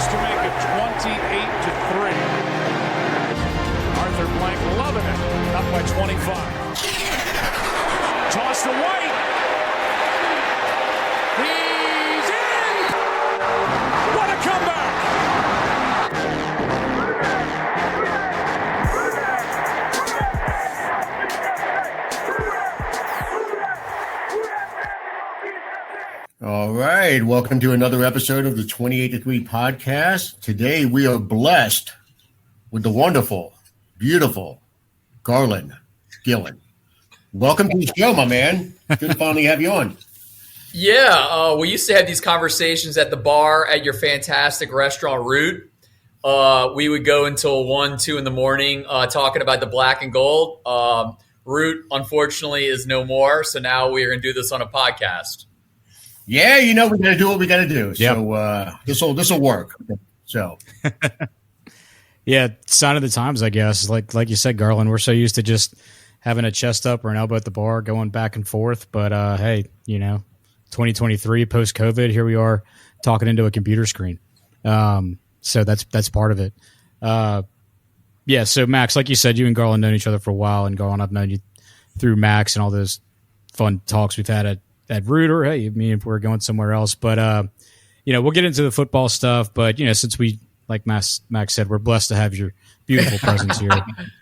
Brewers to make it 28-3. Arthur Blank loving it. Up by 25. Toss to White. He's in! What a comeback! All right, welcome to another episode of the 28-3 podcast. Today we are blessed with the wonderful, beautiful Garland GILLEN. Welcome to the show, my man. Good to finally have you on. Yeah, we used to have these conversations at the bar at your fantastic restaurant, Root. We would go until 1, 2 in the morning talking about the black and gold. Root, unfortunately, is no more, so now we're going to do this on a podcast. Yeah, you know, we got to do what we got to do. Yep. So this will work. So, yeah, sign of the times, I guess. Like you said, Garland, we're so used to just having a chest up or an elbow at the bar, going back and forth. But hey, you know, 2023 post COVID, here we are talking into a computer screen. So that's part of it. Yeah. So Max, like you said, you and Garland known each other for a while, and Garland, I've known you through Max and all those fun talks we've had at Root, or hey, I mean, if we're going somewhere else. But, you know, we'll get into the football stuff. But, you know, since we, like Max said, we're blessed to have your beautiful presence here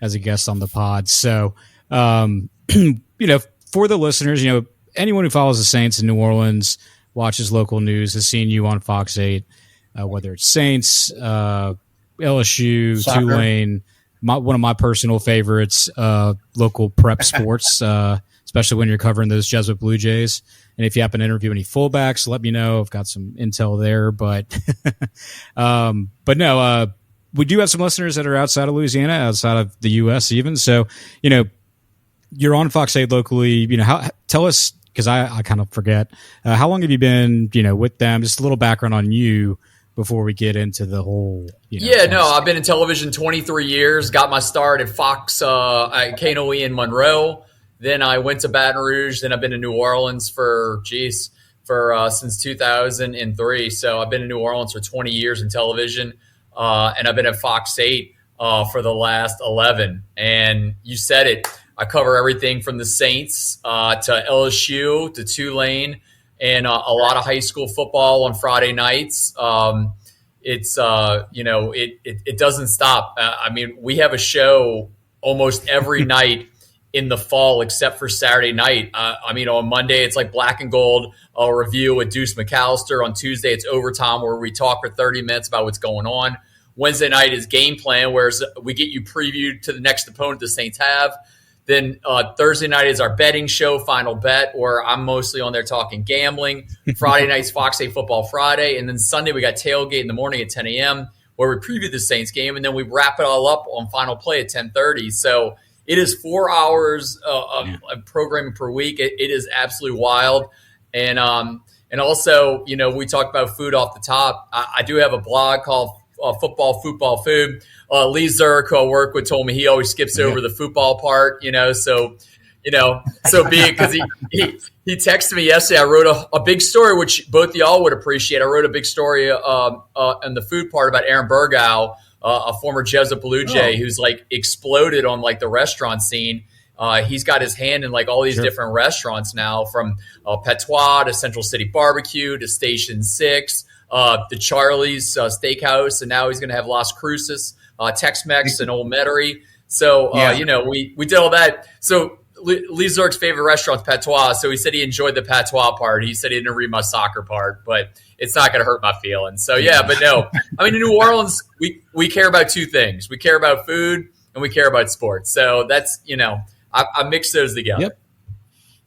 as a guest on the pod. So, you know, for the listeners, you know, anyone who follows the Saints in New Orleans, watches local news, has seen you on Fox 8, whether it's Saints, LSU, Soccer. Tulane, one of my personal favorites, local prep sports, especially when you're covering those Jesuit Blue Jays. And if you happen to interview any fullbacks, let me know. I've got some intel there. But no, we do have some listeners that are outside of Louisiana, outside of the U.S. even. So, you know, you're on Fox 8 locally. You know, tell us, because I kind of forget, how long have you been, you know, with them? Just a little background on you before we get into the whole, you know. Yeah, no, I've been in television 23 years. Got my start at Fox at KNOE in Monroe. Then I went to Baton Rouge. Then I've been in New Orleans since 2003. So I've been in New Orleans for 20 years in television, and I've been at Fox 8 for the last 11. And you said it. I cover everything from the Saints to LSU to Tulane, and a lot of high school football on Friday nights. It's you know, it doesn't stop. I mean, we have a show almost every night in the fall, except for Saturday night. I mean, on Monday, it's like Black and Gold, a review with Deuce McAllister. On Tuesday, it's Overtime, where we talk for 30 minutes about what's going on. Wednesday night is Game Plan, where we get you previewed to the next opponent the Saints have. Then Thursday night is our betting show, Final Bet, where I'm mostly on there talking gambling. Friday night's Fox 8 Football Friday. And then Sunday, we got Tailgate in the morning at 10 a.m., where we preview the Saints game. And then we wrap it all up on Final Play at 10:30. So it is 4 hours of programming per week. It is absolutely wild. And also, you know, we talked about food off the top. I do have a blog called Football Food. Lee Zurich, who I work with, told me he always skips over the football part, you know, so be it, because he texted me yesterday. I wrote a big story, which both of y'all would appreciate. I wrote a big story on the food part about Aaron Burgow, a former Jesuit Blue Jay who's like exploded on like the restaurant scene. He's got his hand in like all these different restaurants now, from Patois to Central City Barbecue to Station 6, the Charlie's Steakhouse, and now he's going to have Las Cruces, Tex-Mex, and Old Metairie. So, you know, we did all that. So Lee Zurich's favorite restaurant's Patois, so he said he enjoyed the Patois part. He said he didn't read my soccer part, but it's not going to hurt my feelings. So, yeah, but no. I mean, in New Orleans, we care about two things. We care about food and we care about sports. So that's, you know, I mix those together. Yep.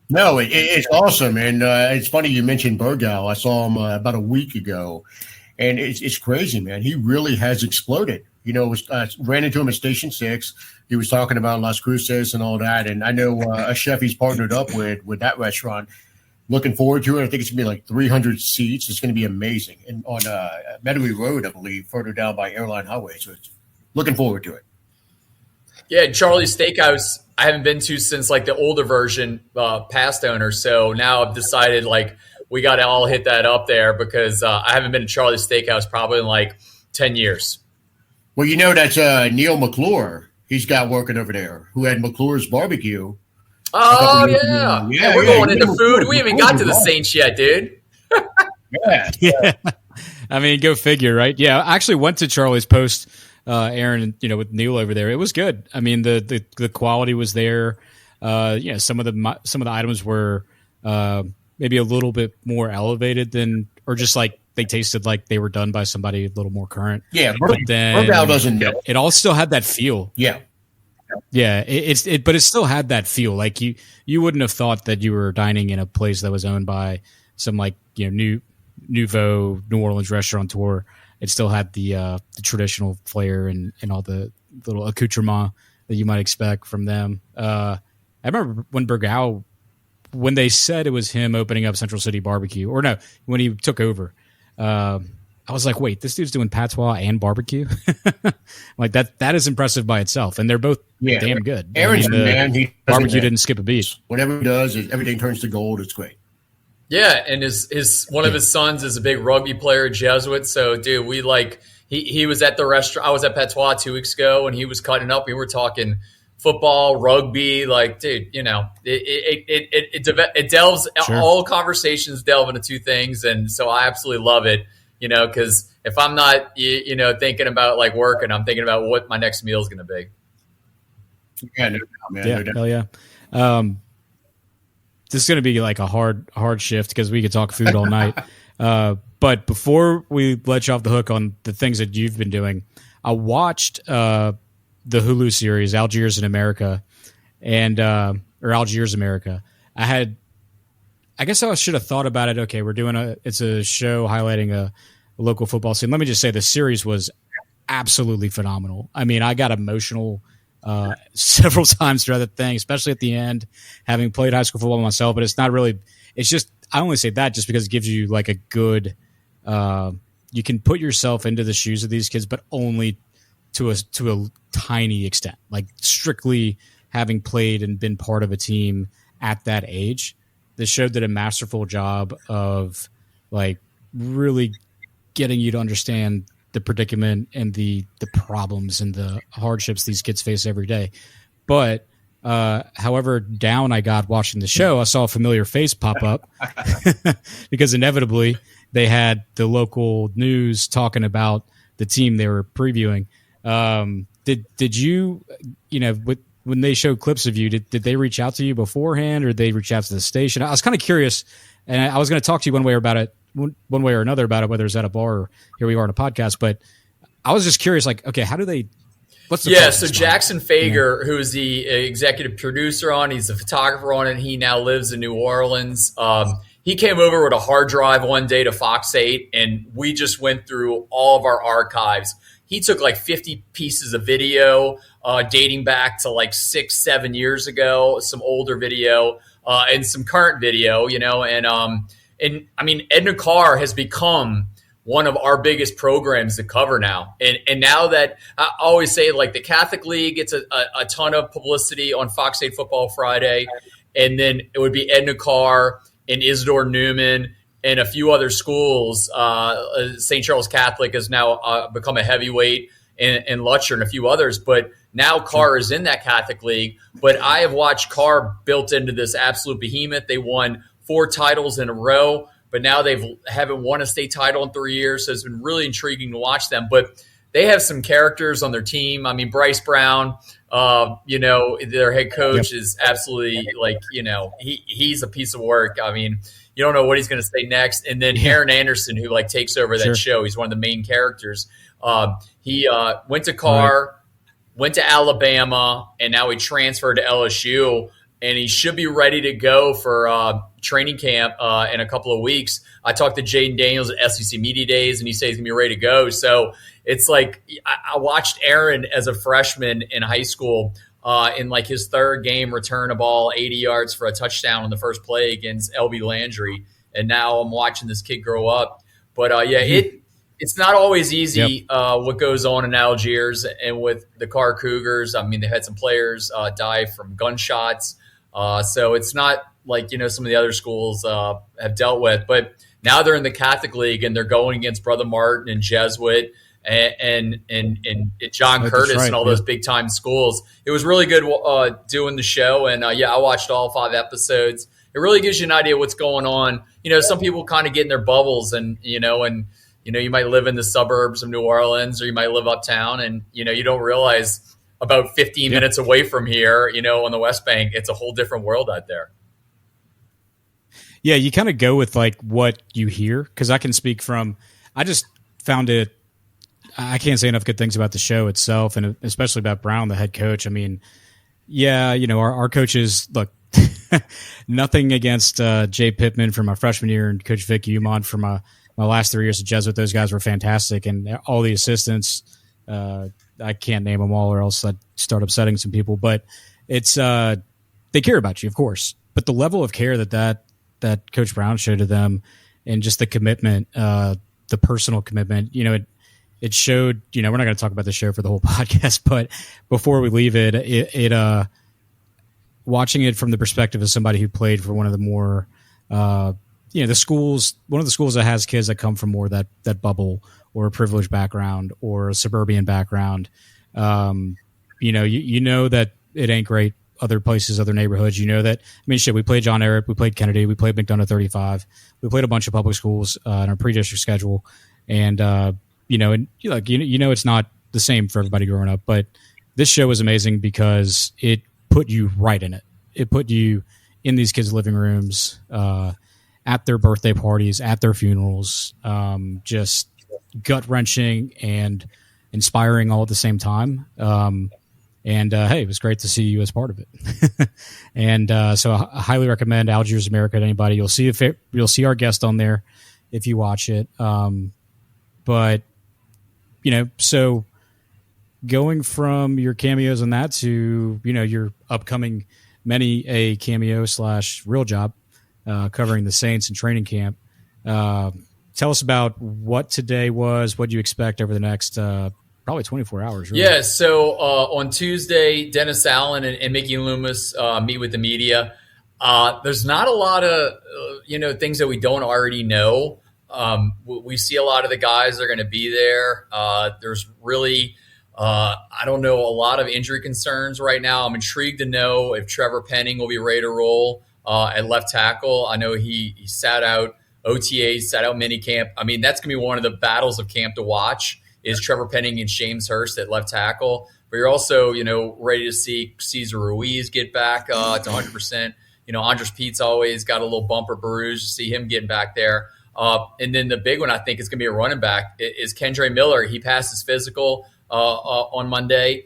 No, it's awesome. And it's funny you mentioned Burgow. I saw him about a week ago, and it's crazy, man. He really has exploded. You know, ran into him at Station 6. He was talking about Las Cruces and all that. And I know a chef he's partnered up with that restaurant. Looking forward to it. I think it's going to be like 300 seats. It's going to be amazing. And on Metairie Road, I believe, further down by Airline Highway. So it's looking forward to it. Yeah, Charlie's Steakhouse, I haven't been to since like the older version, past owner. So now I've decided like we got to all hit that up there, because I haven't been to Charlie's Steakhouse probably in like 10 years. Well, that's Neil McClure. He's got working over there, who had McClure's barbecue. Oh, yeah. Yeah, We're going into McClure. food. We haven't got to the Saints yet, dude. Yeah. Yeah. I mean, go figure, right? Yeah, I actually went to Charlie's post, Aaron, with Neil over there. It was good. I mean, the quality was there. Some of the items were maybe a little bit more elevated than, or just like they tasted like they were done by somebody a little more current. Yeah, but then doesn't know. It all still had that feel. Yeah. Yeah, but it still had that feel. Like you wouldn't have thought that you were dining in a place that was owned by some nouveau New Orleans restaurateur. It still had the traditional flair and all the little accoutrement that you might expect from them. I remember when Bergau, when they said it was him opening up Central City Barbecue, or no, when he took over, I was like, wait, this dude's doing patois and barbecue? Like that is impressive by itself, and they're both damn good. Aaron's man. Barbecue didn't skip a beat. Whatever he does, everything turns to gold. It's great. Yeah, and his one of his sons is a big rugby player, Jesuit. So, dude, we he was at the restaurant. I was at Patois 2 weeks ago, and he was cutting up. We were talking football, rugby. Like, dude, it delves. Sure. All conversations delve into two things, and so I absolutely love it. Because if I'm not, thinking about like working, I'm thinking about what my next meal is going to be. Yeah, no doubt, man. Yeah, No doubt. hell yeah. This is going to be like a hard shift because we could talk food all night. But before we let you off the hook on the things that you've been doing, I watched the Hulu series Algiers in America, or Algiers America. I guess I should have thought about it. Okay, it's a show highlighting a local football scene. Let me just say the series was absolutely phenomenal. I mean, I got emotional several times throughout the thing, especially at the end, having played high school football myself. But it's not really. It's just I only say that just because it gives you like a good. You can put yourself into the shoes of these kids, but only to a tiny extent. Like strictly having played and been part of a team at that age. This show did a masterful job of like really getting you to understand the predicament and the problems and the hardships these kids face every day. But however down I got watching the show, I saw a familiar face pop up because inevitably they had the local news talking about the team they were previewing. Did you, when they showed clips of you, did they reach out to you beforehand, or did they reach out to the station? I was kind of curious, and I was going to talk to you one way or another about it, whether it's at a bar or here we are on a podcast. But I was just curious, like, okay, how do they? What's the process? So Jackson Fager, who's the executive producer on, he's the photographer on it. And he now lives in New Orleans. He came over with a hard drive one day to Fox 8, and we just went through all of our archives. He took like 50 pieces of video dating back to like 6-7 years ago, some older video and some current video, and I mean, Edna Carr has become one of our biggest programs to cover now. And now that I always say, like, the Catholic League gets a ton of publicity on Fox 8 Football Friday, and then it would be Edna Carr and Isidore Newman and a few other schools. St. Charles Catholic has now become a heavyweight, and Lutcher and a few others. But now Carr is in that Catholic League. But I have watched Carr built into this absolute behemoth. They won 4 titles in a row, but now haven't won a state title in 3 years. So it's been really intriguing to watch them. But they have some characters on their team. I mean, Bryce Brown, their head coach is absolutely he's a piece of work. I mean, you don't know what he's going to say next. And then Aaron Anderson, who takes over that show. He's one of the main characters. He went to Carr, went to Alabama, and now he transferred to LSU. And he should be ready to go for training camp in a couple of weeks. I talked to Jaden Daniels at SEC Media Days, and he says he's going to be ready to go. So it's like I watched Aaron as a freshman in high school in like his third game return a ball 80 yards for a touchdown on the first play against LB Landry. And now I'm watching this kid grow up. But, it's not always easy what goes on in Algiers and with the Carr Cougars. I mean, they had some players die from gunshots. So it's not like, some of the other schools have dealt with. But now they're in the Catholic League, and they're going against Brother Martin and Jesuit. and John At Curtis Detroit, and all those big time schools. It was really good doing the show, and I watched all 5 episodes. It really gives you an idea of what's going on. Some people kind of get in their bubbles, and you might live in the suburbs of New Orleans, or you might live uptown, and you don't realize about 15 minutes away from here, on the West Bank, it's a whole different world out there. Yeah, you kind of go with like what you hear, because I can speak from. I just found it. I can't say enough good things about the show itself, and especially about Brown, the head coach. I mean, yeah, our coaches look. Nothing against Jay Pittman from my freshman year and Coach Vic Umont from my last 3 years at Jesuit. Those guys were fantastic, and all the assistants. I can't name them all, or else I'd start upsetting some people. But it's they care about you, of course. But the level of care that Coach Brown showed to them, and just the commitment, the personal commitment, it showed. We're not going to talk about the show for the whole podcast, but before we leave it watching it from the perspective of somebody who played for one of the more, the schools, one of the schools that has kids that come from more that bubble or a privileged background or a suburban background, you know that it ain't great other places, other neighborhoods. That, we played John Eric, we played Kennedy, we played McDonough 35, we played a bunch of public schools in our pre-district schedule, and it's not the same for everybody growing up. But this show was amazing because it put you right in it. It put you in these kids' living rooms, at their birthday parties, at their funerals, just gut-wrenching and inspiring all at the same time. Hey, it was great to see you as part of it. And so I highly recommend Algiers America to anybody. You'll see our guest on there if you watch it. But so going from your cameos on that to your upcoming many a cameo / real job covering the Saints and training camp. Tell us about what today was, what you expect over the next probably 24 hours. Really. Yeah, so on Tuesday, Dennis Allen and Mickey Loomis meet with the media. There's not a lot of things that we don't already know. We see a lot of the guys that are going to be there. There's really I don't know a lot of injury concerns right now. I'm intrigued to know if Trevor Penning will be ready to roll at left tackle. I know he sat out OTAs, sat out minicamp. That's going to be one of the battles of camp to watch is Trevor Penning and James Hurst at left tackle. But you're also, ready to see Cesar Ruiz get back to 100%. Andres Pete's always got a little bumper bruise. You see him getting back there. And then the big one, I think, is going to be a running back is Kendre Miller. He passed his physical on Monday.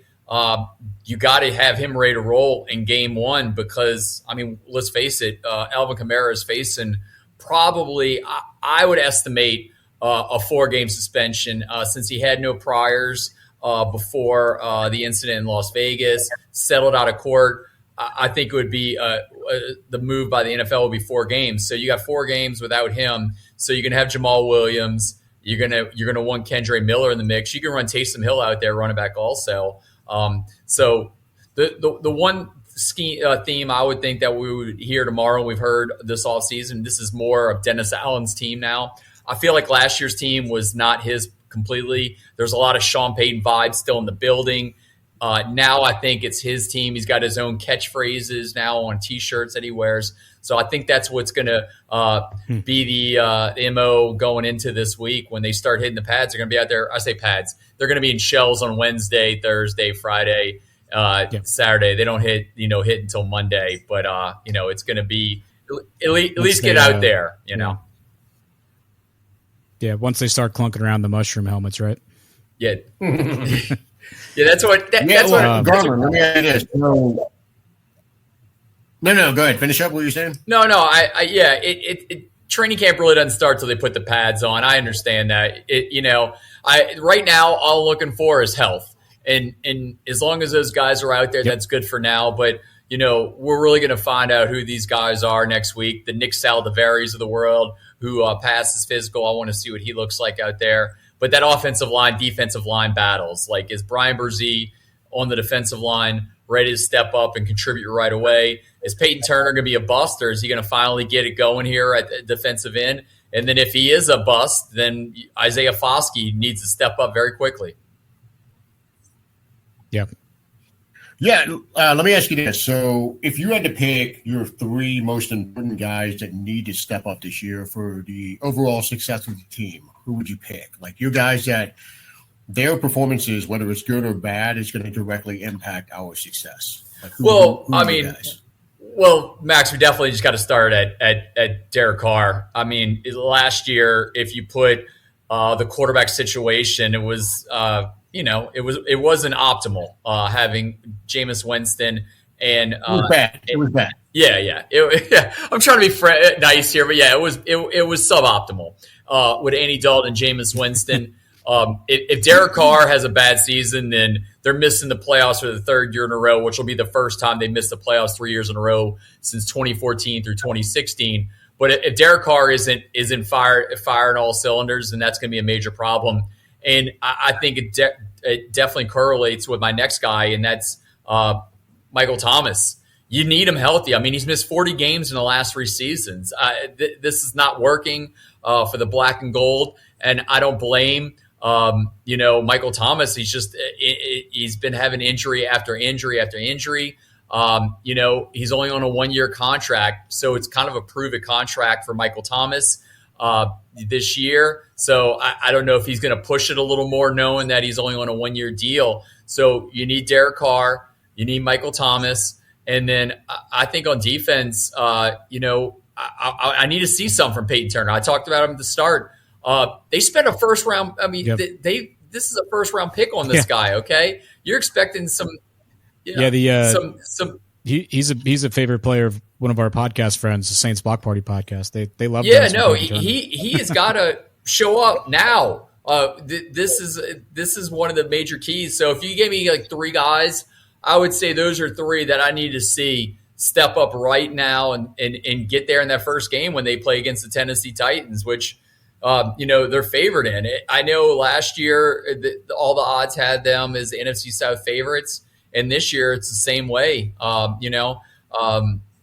You got to have him ready to roll in game one because, let's face it, Alvin Kamara is facing probably, I would estimate, a 4-game suspension since he had no priors before the incident in Las Vegas, settled out of court. I think it would be the move by the NFL would be 4 games. So you got 4 games without him. So you can have Jamal Williams. You're gonna want Kendre Miller in the mix. You can run Taysom Hill out there, running back also. So the one theme I would think that we would hear tomorrow, we've heard this offseason, this is more of Dennis Allen's team now. I feel like last year's team was not his completely. There's a lot of Sean Payton vibes still in the building. Now I think it's his team. He's got his own catchphrases now on T-shirts that he wears. So I think that's what's going to be the MO going into this week. When they start hitting the pads, they're going to be out there. I say pads. They're going to be in shells on Wednesday, Thursday, Friday, Saturday. They don't hit until Monday. But, it's going to be at least get out there, Yeah, once they start clunking around the mushroom helmets, right? Yeah. Yeah, that's what. Garland, let me ask you this. No, go ahead. Finish up what you're saying. No. Training camp really doesn't start till they put the pads on. I understand that. Right now, all I'm looking for is health, and as long as those guys are out there, that's good for now. But we're really going to find out who these guys are next week. The Nick Saldivaris of the world who passes physical. I want to see what he looks like out there. But that offensive line, defensive line battles, like is Brian Brzee on the defensive line ready to step up and contribute right away? Is Peyton Turner going to be a bust, or is he going to finally get it going here at the defensive end? And then if he is a bust, then Isaiah Foskey needs to step up very quickly. Yeah. Yeah, let me ask you this. So if you had to pick your three most important guys that need to step up this year for the overall success of the team, who would you pick? Like your guys that their performances, whether it's good or bad, is going to directly impact our success. Like who I are mean, you guys? well, Max, we definitely just got to start at Derek Carr. I mean, last year, if you put the quarterback situation, it was it wasn't optimal having Jameis Winston and It was bad. It was bad. Yeah. I'm trying to be nice here, but yeah, it was suboptimal with Andy Dalton and Jameis Winston. If Derek Carr has a bad season, then they're missing the playoffs for the third year in a row, which will be the first time they missed the playoffs 3 years in a row since 2014 through 2016. But if Derek Carr isn't firing all cylinders, then that's going to be a major problem. And I think it definitely correlates with my next guy, and that's Michael Thomas. You need him healthy. I mean, he's missed 40 games in the last 3 seasons. This is not working for the black and gold, and I don't blame Michael Thomas. He's been having injury after injury after injury. He's only on a 1-year contract, so it's kind of a prove-it contract for Michael Thomas this year. So I don't know if he's going to push it a little more, knowing that he's only on a 1-year deal. So you need Derek Carr, you need Michael Thomas, and then I think on defense, I need to see something from Peyton Turner. I talked about him at the start. They spent a first round. I mean, this is a first round pick on this guy. Okay, you're expecting some. He's a favorite player of one of our podcast friends, the Saints Block Party podcast. They love. Yeah, no, he has got to show up now. This is one of the major keys. So if you gave me like 3 guys, I would say those are 3 that I need to see step up right now and get there in that first game when they play against the Tennessee Titans, which they're favored in it. I know last year all the odds had them as the NFC South favorites, and this year it's the same way.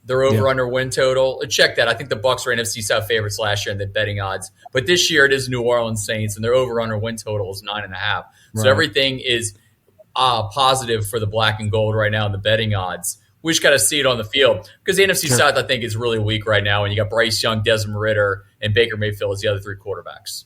Their over-under win total. Check that. I think the Bucs were NFC South favorites last year in the betting odds. But this year it is New Orleans Saints, and their over-under win total is 9.5. Right. So everything is positive for the black and gold right now in the betting odds. We just got to see it on the field because the NFC South, I think, is really weak right now. And you got Bryce Young, Desmond Ridder, and Baker Mayfield as the other 3 quarterbacks.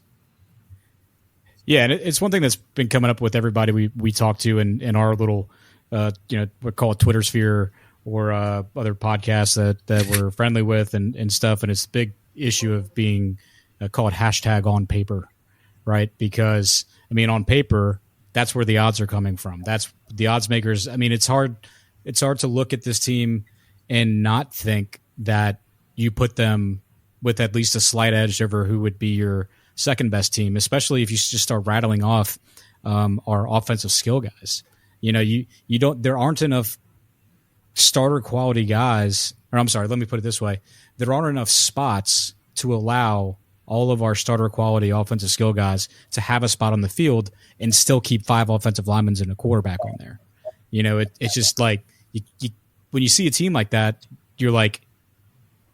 Yeah, and it's one thing that's been coming up with everybody we talk to in our little, we call it Twitter sphere or other podcasts that we're friendly with and stuff. And it's a big issue of being called hashtag on paper, right? Because, I mean, on paper, that's where the odds are coming from. That's the odds makers. I mean, it's hard to look at this team and not think that you put them with at least a slight edge over who would be your second best team, especially if you just start rattling off our offensive skill guys. There aren't enough starter quality guys, or I'm sorry, let me put it this way. There aren't enough spots to allow all of our starter quality offensive skill guys to have a spot on the field and still keep 5 offensive linemen and a quarterback on there. It's just like when you see a team like that, you're like,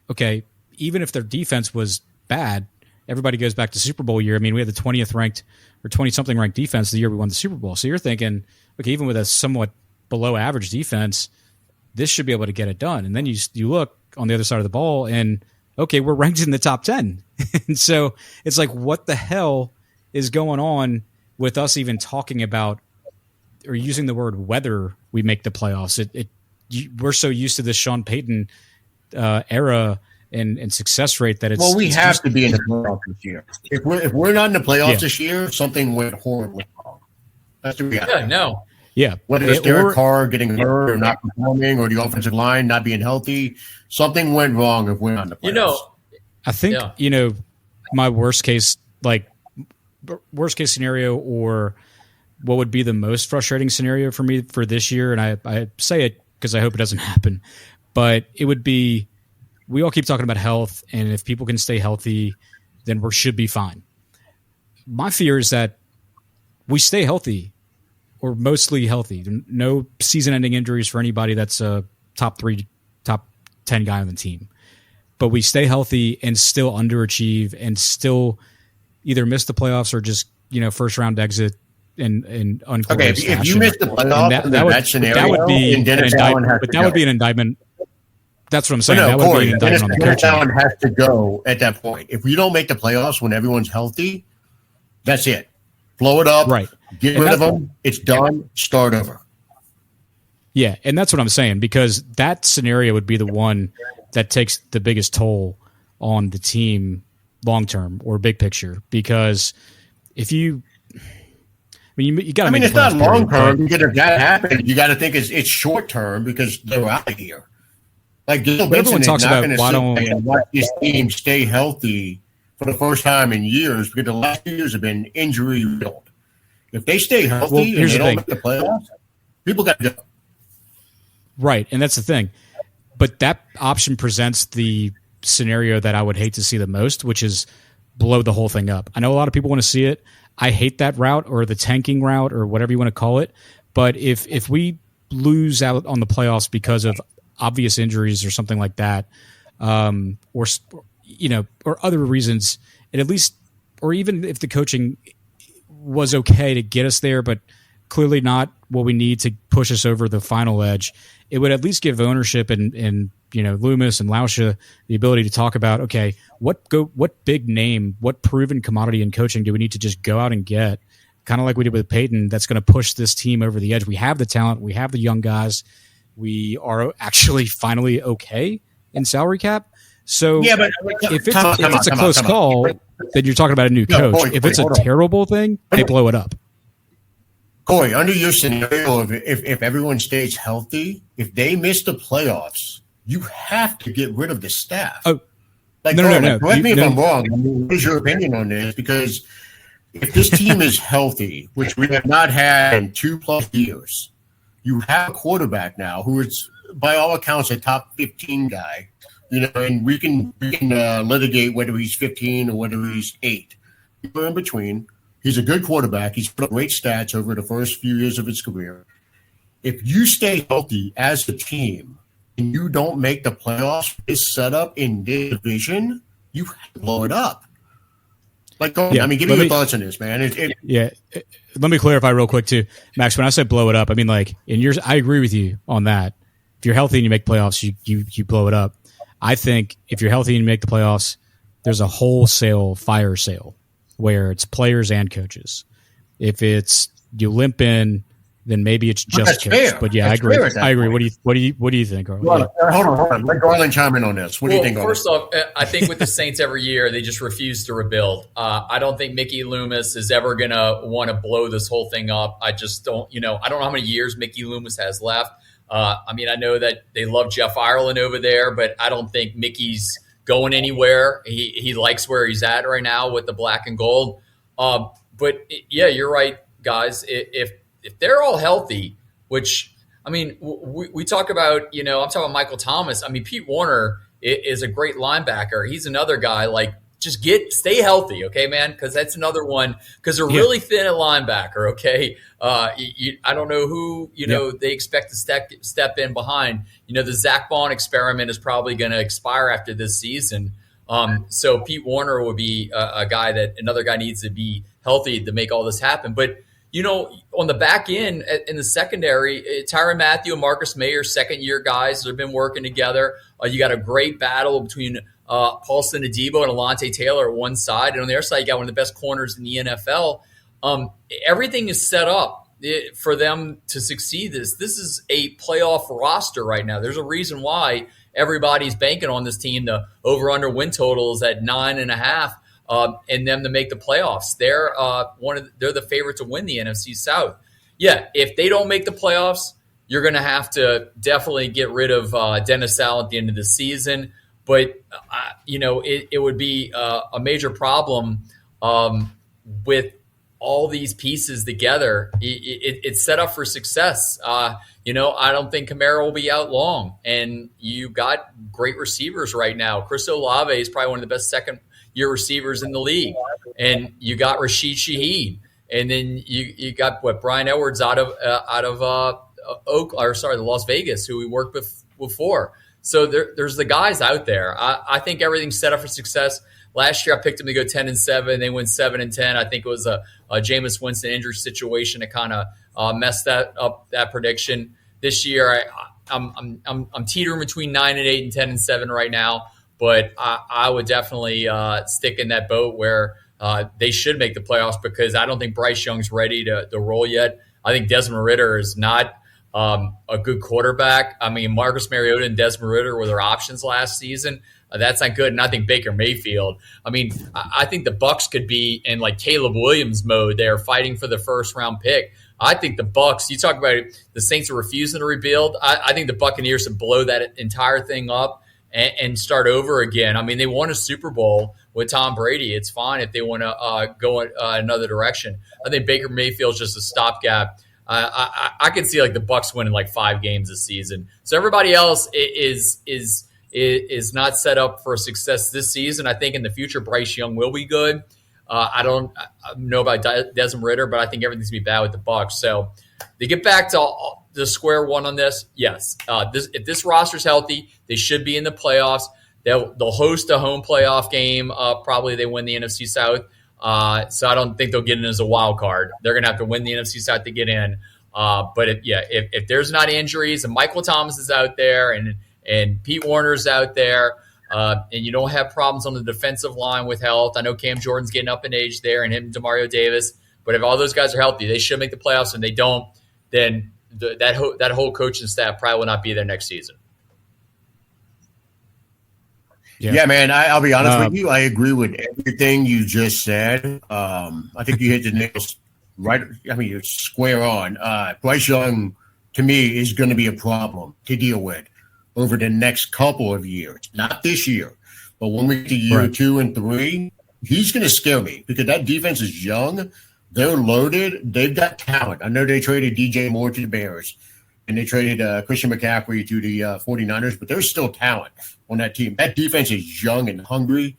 okay, even if their defense was bad, everybody goes back to Super Bowl year. I mean, we had the 20th ranked or 20-something ranked defense the year we won the Super Bowl. So you're thinking, okay, even with a somewhat below average defense, this should be able to get it done. And then you look on the other side of the ball and, okay, we're ranked in the top 10. And so it's like, what the hell is going on with us even talking about or using the word whether we make the playoffs? We're so used to this Sean Payton era and success rate that it's we have to be in the playoffs this year. If we're not in the playoffs this year, something went horribly wrong. That's the reality. Yeah, no. Yeah. Whether it's Derek Carr getting hurt or not performing or the offensive line not being healthy, something went wrong if we're not in the playoffs. I think, my worst case scenario, or what would be the most frustrating scenario for me for this year, and I say it because I hope it doesn't happen, but it would be, we all keep talking about health, and if people can stay healthy, then we should be fine. My fear is that we stay healthy or mostly healthy. No season-ending injuries for anybody that's a top 10 guy on the team. but we stay healthy and still underachieve and still either miss the playoffs or just, first round exit and unglorious if you miss the playoffs, that scenario, that would be an Dennis Allen indictment. But that would be an indictment. That's what I'm saying. No, that would Corey, be an indictment on the Dennis coaching. Allen has to go at that point. If we don't make the playoffs when everyone's healthy, that's it. Blow it up. Right. Get rid of them. It's done. Start over. Yeah, and that's what I'm saying, because that scenario would be the one that takes the biggest toll on the team long term or big picture. Because if you got to. It's not long term. Because if that happens, you got to think it's short term because they're out of here. Like Gil Benson is not going to sit and watch this team stay healthy for the first time in years, because the last 2 years have been injury riddled. If they stay healthy and they don't make the playoffs, people got to go. Right, and that's the thing. But that option presents the scenario that I would hate to see the most, which is blow the whole thing up. I know a lot of people want to see it. I hate that route, or the tanking route, or whatever you want to call it. But if we lose out on the playoffs because of obvious injuries or something like that, or other reasons, and at least, or even if the coaching was okay to get us there, but clearly not what we need to push us over the final edge, it would at least give ownership and Loomis and Lauscha the ability to talk about, okay, what big name, what proven commodity in coaching do we need to just go out and get, kind of like we did with Peyton, that's going to push this team over the edge. We have the talent, we have the young guys, we are actually finally okay in salary cap. So yeah, but if it's a close call, then you're talking about a new coach. If it's a terrible thing, they blow it up. Corey, under your scenario, if everyone stays healthy, if they miss the playoffs, you have to get rid of the staff. Oh, no. Correct me if I'm wrong. What is your opinion on this? Because if this team is healthy, which we have not had in 2+ years, you have a quarterback now who is, by all accounts, a top 15 guy. And we can litigate whether he's 15 or whether he's 8. We're in between. He's a good quarterback. He's put up great stats over the first few years of his career. If you stay healthy as a team and you don't make the playoffs, this setup in this division, you have to blow it up. Give me your thoughts on this, man. Let me clarify real quick too, Max. When I say blow it up, I mean I agree with you on that. If you're healthy and you make playoffs, you blow it up. I think if you're healthy and you make the playoffs, there's a wholesale fire sale where it's players and coaches. If it's you limp in, then maybe it's just coach. Fair. But yeah, that's I agree. What do you think, Garland? Well, hold on. Let Garland chime in on this. What do you think? First off, I think with the Saints every year, they just refuse to rebuild. I don't think Mickey Loomis is ever going to want to blow this whole thing up. I just don't, I don't know how many years Mickey Loomis has left. I know that they love Jeff Ireland over there, but I don't think Mickey's going anywhere. He likes where he's at right now with the black and gold. But yeah, you're right, guys. If they're all healthy, which we talk about, I'm talking about Michael Thomas. Pete Warner is a great linebacker. He's another guy, just stay healthy, okay, man? Because that's another one, because they're really thin at linebacker, okay? I don't know who, they expect to step in behind. The Zach Bond experiment is probably going to expire after this season. So Pete Warner would be another guy needs to be healthy to make all this happen. But, on the back end, in the secondary, Tyrann Mathieu and Marcus Mayer, second-year guys that have been working together. You got a great battle between Paulson Adebo and Alontae Taylor at one side. And on the other side, you got one of the best corners in the NFL. Everything is set up for them to succeed. This is a playoff roster right now. There's a reason why everybody's banking on this team. The over-under win total is at 9.5. And them to make the playoffs. They're the favorite to win the NFC South. Yeah, if they don't make the playoffs, you're going to have to definitely get rid of Dennis Allen at the end of the season. But it would be a major problem with all these pieces together. It's set up for success. I don't think Kamara will be out long, and you got great receivers right now. Chris Olave is probably one of the best second-year receivers in the league, and you got Rashid Shaheed, and then you got Brian Edwards out of the Las Vegas, who we worked with before. So there's the guys out there. I think everything's set up for success. Last year, I picked them to go 10-7. They went 7-10. I think it was a Jameis Winston injury situation that kind of messed that prediction. This year, I'm teetering between 9-8 and 10-7 right now. But I would definitely stick in that boat where they should make the playoffs, because I don't think Bryce Young's ready to roll yet. I think Desmond Ridder is not a good quarterback. I mean, Marcus Mariota and Desmond Ridder were their options last season. That's not good. And I think Baker Mayfield. I mean, I think the Bucs could be in like Caleb Williams mode. They're fighting for the first round pick. I think the Bucs. You talk about the Saints are refusing to rebuild. I think the Buccaneers should blow that entire thing up and start over again. I mean, they won a Super Bowl with Tom Brady. It's fine if they want to go another direction. I think Baker Mayfield's just a stopgap. I could see like the Bucs winning like 5 games this season. So everybody else is not set up for success this season. I think in the future, Bryce Young will be good. I don't know about Desmond Ridder, but I think everything's going to be bad with the Bucs. So to get back to the square one on this, yes. If this roster's healthy, they should be in the playoffs. They'll host a home playoff game. Probably they win the NFC South. So I don't think they'll get in as a wild card. They're going to have to win the NFC South to get in. But if there's not injuries and Michael Thomas is out there and Pete Warner's out there, and you don't have problems on the defensive line with health. I know Cam Jordan's getting up in age there, and him and Demario Davis. But if all those guys are healthy, they should make the playoffs. And they don't, then that whole coaching staff probably will not be there next season. Yeah, man, I'll be honest with you. I agree with everything you just said. I think you hit the nails right. I mean, you're square on. Bryce Young, to me, is going to be a problem to deal with over the next couple of years. Not this year, but when we get to year 2 and 3, he's going to scare me because that defense is young. They're loaded. They've got talent. I know they traded DJ Moore to the Bears, and they traded Christian McCaffrey to the 49ers, but there's still talent on that team. That defense is young and hungry.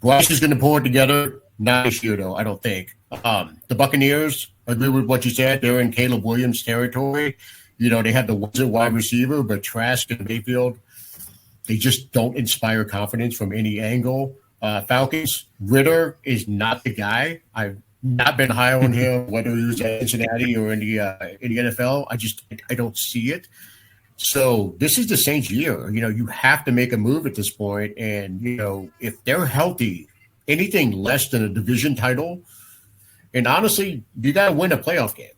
Bryce is going to pull it together. Not this year, though, I don't think. The Buccaneers, I agree with what you said. They're in Caleb Williams territory. You know, they have the wide receiver, but Trask and Mayfield, they just don't inspire confidence from any angle. Falcons, Ridder is not the guy. I've not been high on him, whether he was at Cincinnati or in the NFL. I don't see it. So this is the Saints' year. You know, you have to make a move at this point. And, you know, if they're healthy, anything less than a division title, and honestly, you got to win a playoff game.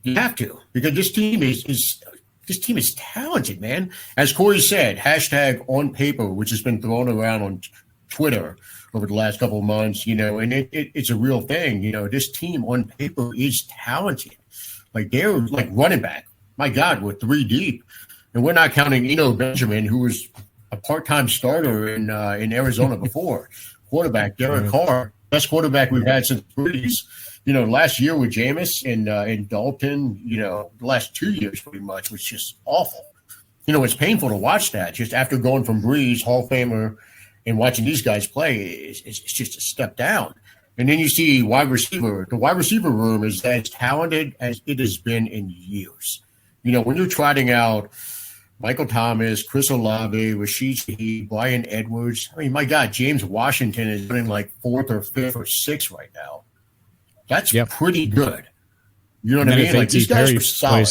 You have to, because this team is talented, man. As Corey said, hashtag on paper, which has been thrown around on Twitter over the last couple of months, you know, and it's a real thing. You know, this team on paper is talented. Like, they're like running back. My God, we're 3 deep. And we're not counting Eno Benjamin, who was a part-time starter in Arizona before. Quarterback, Derek Carr, best quarterback we've had since the 30s. You know, last year with Jameis and Dalton, you know, the last 2 years pretty much was just awful. You know, it's painful to watch that. Just after going from Breeze, Hall of Famer, and watching these guys play, it's just a step down. And then you see wide receiver. The wide receiver room is as talented as it has been in years. You know, when you're trotting out Michael Thomas, Chris Olave, Rashid Shaheed, Brian Edwards, I mean, my God, James Washington is running like 4th or 5th or 6th right now. That's pretty good. You know what I mean? Like, these guys are solid.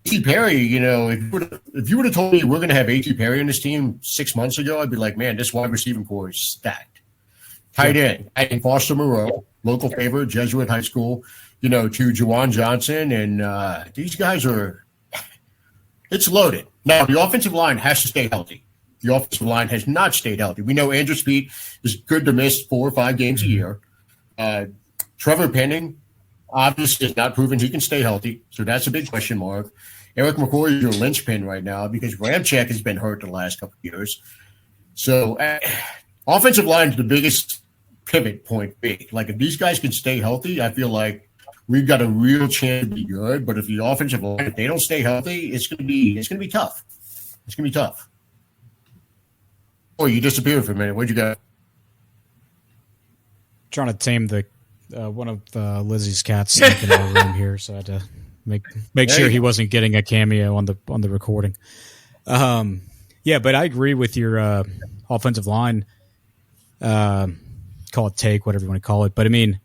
A.T. Perry, you know, if you would have told me we're going to have A.T. Perry on this team 6 months ago, I'd be like, man, this wide receiving core is stacked. Tight end, adding Foster Moreau, local favorite, Jesuit High School, you know, to Juwan Johnson. And these guys are – it's loaded. Now, the offensive line has to stay healthy. The offensive line has not stayed healthy. We know Andrew Speed is good to miss 4 or 5 games a year. Trevor Penning obviously has not proven he can stay healthy, so that's a big question mark. Eric McCoy is your linchpin right now because Ramczyk has been hurt the last couple of years. So offensive line is the biggest pivot point big. Like, if these guys can stay healthy, I feel like we've got a real chance to be good. But if the offensive line, if they don't stay healthy, it's gonna be tough. It's gonna be tough. Oh, you disappeared for a minute. Where'd you go? Trying to tame the one of Lizzie's cats in the room here, so I had to make sure he wasn't getting a cameo on the recording. Yeah, but I agree with your offensive line. Call it take, whatever you want to call it. But I mean,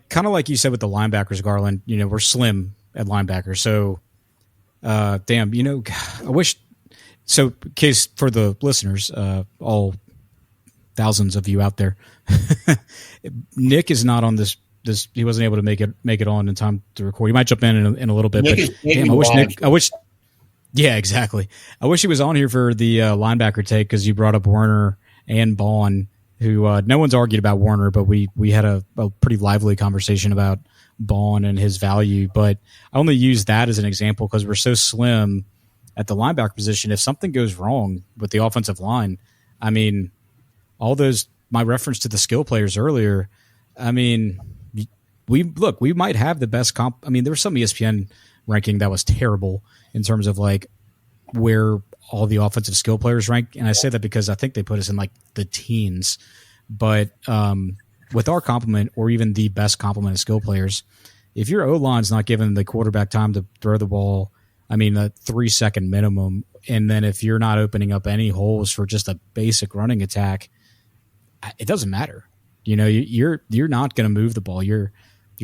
kind of like you said with the linebackers, Garland. We're slim at linebacker, so damn. I wish. So, case for the listeners, all thousands of you out there, Nick is not on this. He wasn't able to make it on in time to record. He might jump in a little bit. But damn, I wish. Yeah, exactly. I wish he was on here for the linebacker take because you brought up Werner and Bond, who no one's argued about Werner, but we had a pretty lively conversation about Bond and his value. But I only use that as an example because we're so slim at the linebacker position. If something goes wrong with the offensive line, I mean, my reference to the skill players earlier, I mean, we might have the best comp. I mean, there was some ESPN ranking that was terrible in terms of where all the offensive skill players rank. And I say that because I think they put us in the teens, but with our complement or even the best complement of skill players, if your O-line's not giving the quarterback time to throw the ball, I mean, a 3-second minimum. And then if you're not opening up any holes for just a basic running attack, it doesn't matter. You're not going to move the ball. You're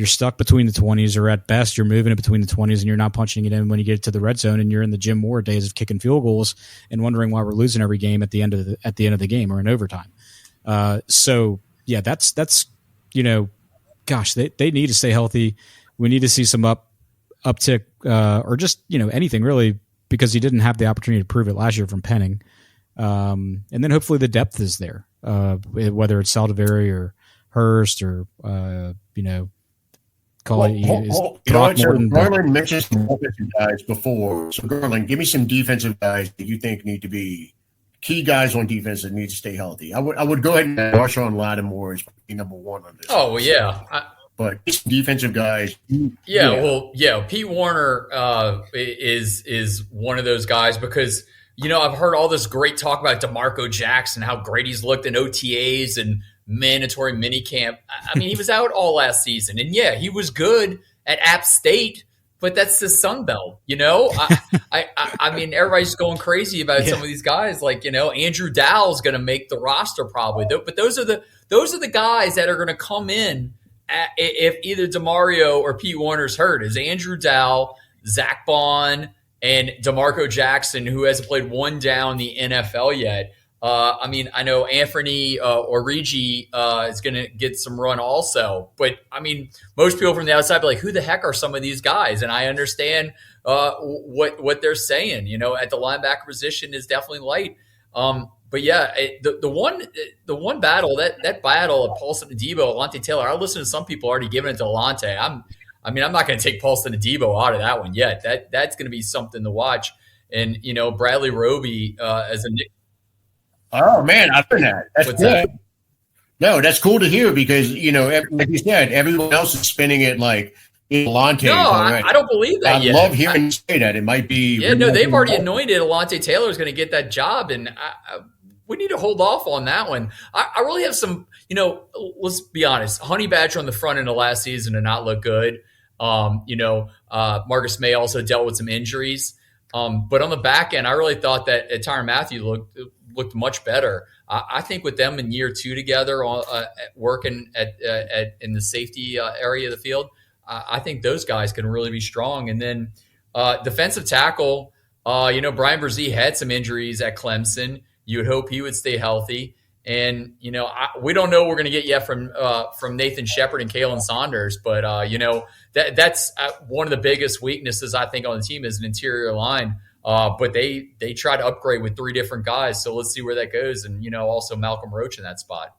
stuck between the 20s, or at best you're moving it between the 20s and you're not punching it in when you get to the red zone, and you're in the Jim Moore days of kicking field goals and wondering why we're losing every game at the end of the game or in overtime. So yeah, that's gosh, they need to stay healthy. We need to see some uptick or just anything really, because he didn't have the opportunity to prove it last year from Penning. And then hopefully the depth is there, whether it's Saldivari or Hurst or Garland mentioned some offensive guys before. So Garland, give me some defensive guys that you think need to be key guys on defense that need to stay healthy. I would go ahead and Marshawn Lattimore is number one on this. Oh, well, yeah. But defensive guys. Pete Werner is one of those guys because, I've heard all this great talk about DeMarco Jackson, how great he's looked in OTAs and mandatory minicamp. I mean, he was out all last season. And, yeah, he was good at App State, but that's the Sun Belt, I mean, everybody's going crazy about some of these guys. Andrew Dowell's going to make the roster probably. But those are the guys that are going to come in if either DeMario or Pete Werner's hurt. Is Andrew Dowell, Zach Bond, and DeMarco Jackson, who hasn't played one down the NFL yet. I mean, I know Anthony Origi is going to get some run also. But, I mean, most people from the outside be like, who the heck are some of these guys? And I understand what they're saying. At the linebacker position is definitely light. But, yeah, the one battle, that battle of Paulson Adebo, Alontae Taylor, I listen to some people already giving it to Alontae. I'm not going to take Paulson Adebo out of that one yet. That's going to be something to watch. And, Bradley Roby as a Nick. Oh, man, I've heard that. That's What's good. that? No, that's cool to hear because, like you said, everyone else is spinning it like Alontae. No, I don't believe that yet. I love hearing you say that. It might be. Yeah, no, they've already anointed Alontae Taylor is going to get that job, and we need to hold off on that one. I really have some, let's be honest, Honey Badger on the front end of last season did not look good. Marcus May also dealt with some injuries. But on the back end, I really thought that Tyrann Mathieu looked much better. I think with them in year two together, working in the safety area of the field, I think those guys can really be strong. And then defensive tackle, Brian Brzee had some injuries at Clemson. You would hope he would stay healthy. And, we don't know what we're going to get yet from Nathan Shepard and Kalen Saunders. But, that's one of the biggest weaknesses, I think, on the team is an interior line. But they try to upgrade with three different guys. So let's see where that goes. And, also Malcolm Roach in that spot.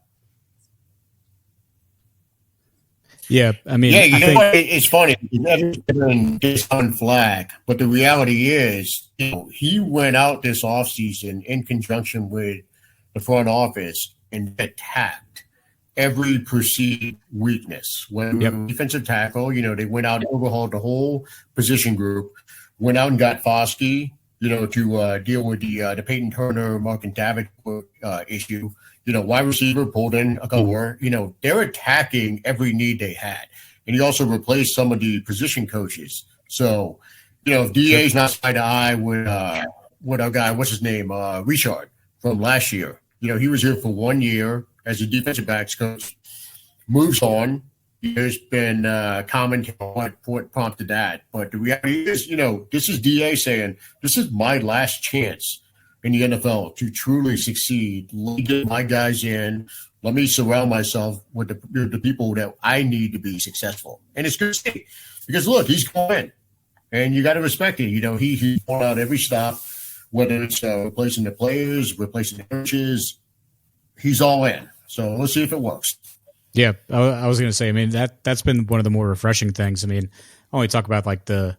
Yeah, I mean, I think what? It's funny. Everyone's just on flag, but the reality is, he went out this offseason in conjunction with the front office and attacked every perceived weakness. When defensive tackle, they went out and overhauled the whole position group, went out and got Foskey, to deal with the Peyton Turner, Markin Davenport issue. Wide receiver pulled in a couple. They're attacking every need they had. And he also replaced some of the position coaches So, if DA's not eye to eye with our guy, what's his name, Richard from last year. He was here for 1 year as a defensive backs coach. Moves on. There's been comment on what prompted that, but the reality is, this is DA saying this is my last chance in the NFL to truly succeed. Let me get my guys in. Let me surround myself with the people that I need to be successful. And it's good to see because look, he's going in, and you got to respect it. He's going out every stop, whether it's replacing the players, replacing the coaches. He's all in. So let's see if it works. Yeah, I was going to say. I mean, that's been one of the more refreshing things. I mean, I only talk about like the